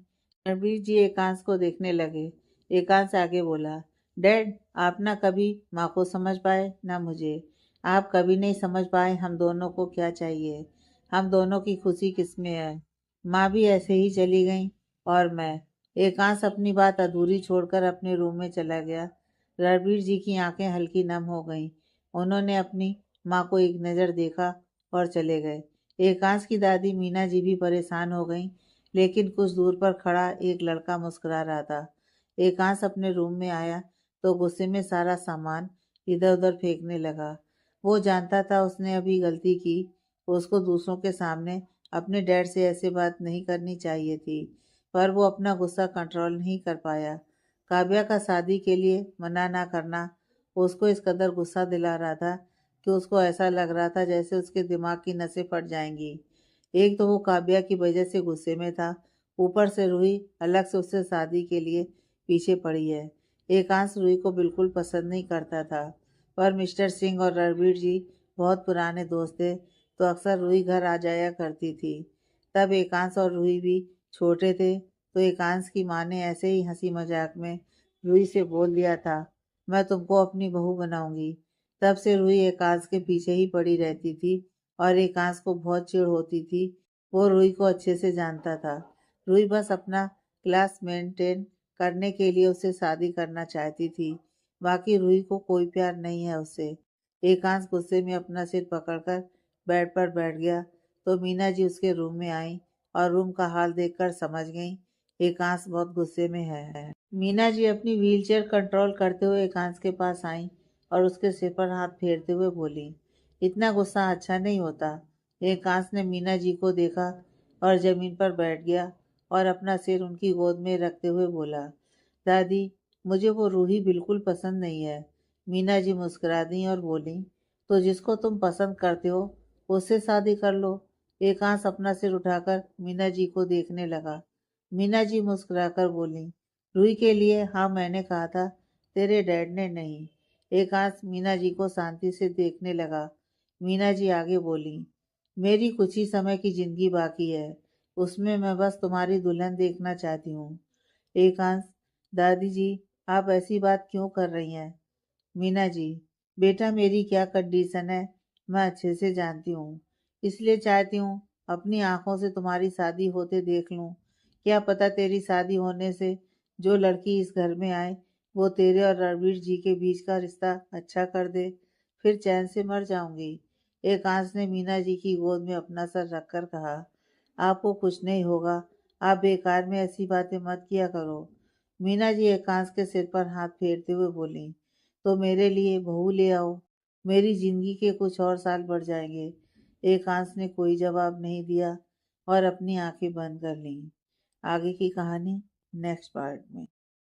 रणबीर जी एकांश को देखने लगे। एकांश आगे बोला, डैड आप ना कभी माँ को समझ पाए ना मुझे। आप कभी नहीं समझ पाए हम दोनों को क्या चाहिए, हम दोनों की खुशी किसमें है। माँ भी ऐसे ही चली गई और मैं। एकांश अपनी बात अधूरी छोड़कर अपने रूम में चला गया। रणबीर जी की आंखें हल्की नम हो गईं। उन्होंने अपनी माँ को एक नज़र देखा और चले गए। एकांश की दादी मीना जी भी परेशान हो गईं, लेकिन कुछ दूर पर खड़ा एक लड़का मुस्कुरा रहा था। एकांश अपने रूम में आया तो गुस्से में सारा सामान इधर उधर फेंकने लगा। वो जानता था उसने अभी गलती की। उसको दूसरों के सामने अपने डैड से ऐसे बात नहीं करनी चाहिए थी, पर वो अपना गुस्सा कंट्रोल नहीं कर पाया। काव्या का शादी के लिए मना ना करना उसको इस कदर गुस्सा दिला रहा था कि उसको ऐसा लग रहा था जैसे उसके दिमाग की नसें फट जाएंगी। एक तो वो काव्या की वजह से गुस्से में था, ऊपर से रूही अलग से उससे शादी के लिए पीछे पड़ी है। एकांश रूही को बिल्कुल पसंद नहीं करता था, पर मिस्टर सिंह और रणवीर जी बहुत पुराने दोस्त थे, तो अक्सर रूही घर आ जाया करती थी। तब एकांश और रूही भी छोटे थे, तो एकांश की माँ ने ऐसे ही हंसी मजाक में रूही से बोल दिया था, मैं तुमको अपनी बहू बनाऊंगी। तब से रूही एकांश के पीछे ही पड़ी रहती थी और एकांश को बहुत चिढ़ होती थी। वो रूही को अच्छे से जानता था। रूही बस अपना क्लास मेंटेन करने के लिए उससे शादी करना चाहती थी, बाकी रूही को कोई प्यार नहीं है उससे। एकांश गुस्से में अपना सिर पकड़कर बेड पर बैठ गया तो मीना जी उसके रूम में आई और रूम का हाल देखकर समझ गई एकांश बहुत गुस्से में है। मीना जी अपनी व्हीलचेयर कंट्रोल करते हुए एकांश के पास आई और उसके सिर पर हाथ फेरते हुए बोली, इतना गुस्सा अच्छा नहीं होता। एकांश ने मीना जी को देखा और जमीन पर बैठ गया और अपना सिर उनकी गोद में रखते हुए बोला, दादी मुझे वो रूही बिल्कुल पसंद नहीं है। मीना जी मुस्कुरा दी और बोली, तो जिसको तुम पसंद करते हो उससे शादी कर लो। एकांश अपना सिर उठाकर मीना जी को देखने लगा। मीना जी मुस्कुराकर बोली, रूही के लिए हाँ मैंने कहा था, तेरे डैड ने नहीं। एकांश मीना जी को शांति से देखने लगा। मीना जी आगे बोली, मेरी कुछ ही समय की जिंदगी बाकी है, उसमें मैं बस तुम्हारी दुल्हन देखना चाहती हूँ। एकांश, दादी जी आप ऐसी बात क्यों कर रही हैं? मीना जी, बेटा मेरी क्या कंडीशन है मैं अच्छे से जानती हूँ, इसलिए चाहती हूँ अपनी आंखों से तुम्हारी शादी होते देख लूँ। क्या पता तेरी शादी होने से जो लड़की इस घर में आए वो तेरे और रणवीर जी के बीच का रिश्ता अच्छा कर दे, फिर चैन से मर जाऊंगी। एकांश ने मीना जी की गोद में अपना सर रखकर कहा, आपको कुछ नहीं होगा, आप बेकार में ऐसी बातें मत किया करो। मीना जी एकांश के सिर पर हाथ फेरते हुए बोली, तो मेरे लिए बहू ले आओ, मेरी जिंदगी के कुछ और साल बढ़ जाएंगे। एकांश ने कोई जवाब नहीं दिया और अपनी आंखें बंद कर लीं। आगे की कहानी नेक्स्ट पार्ट में।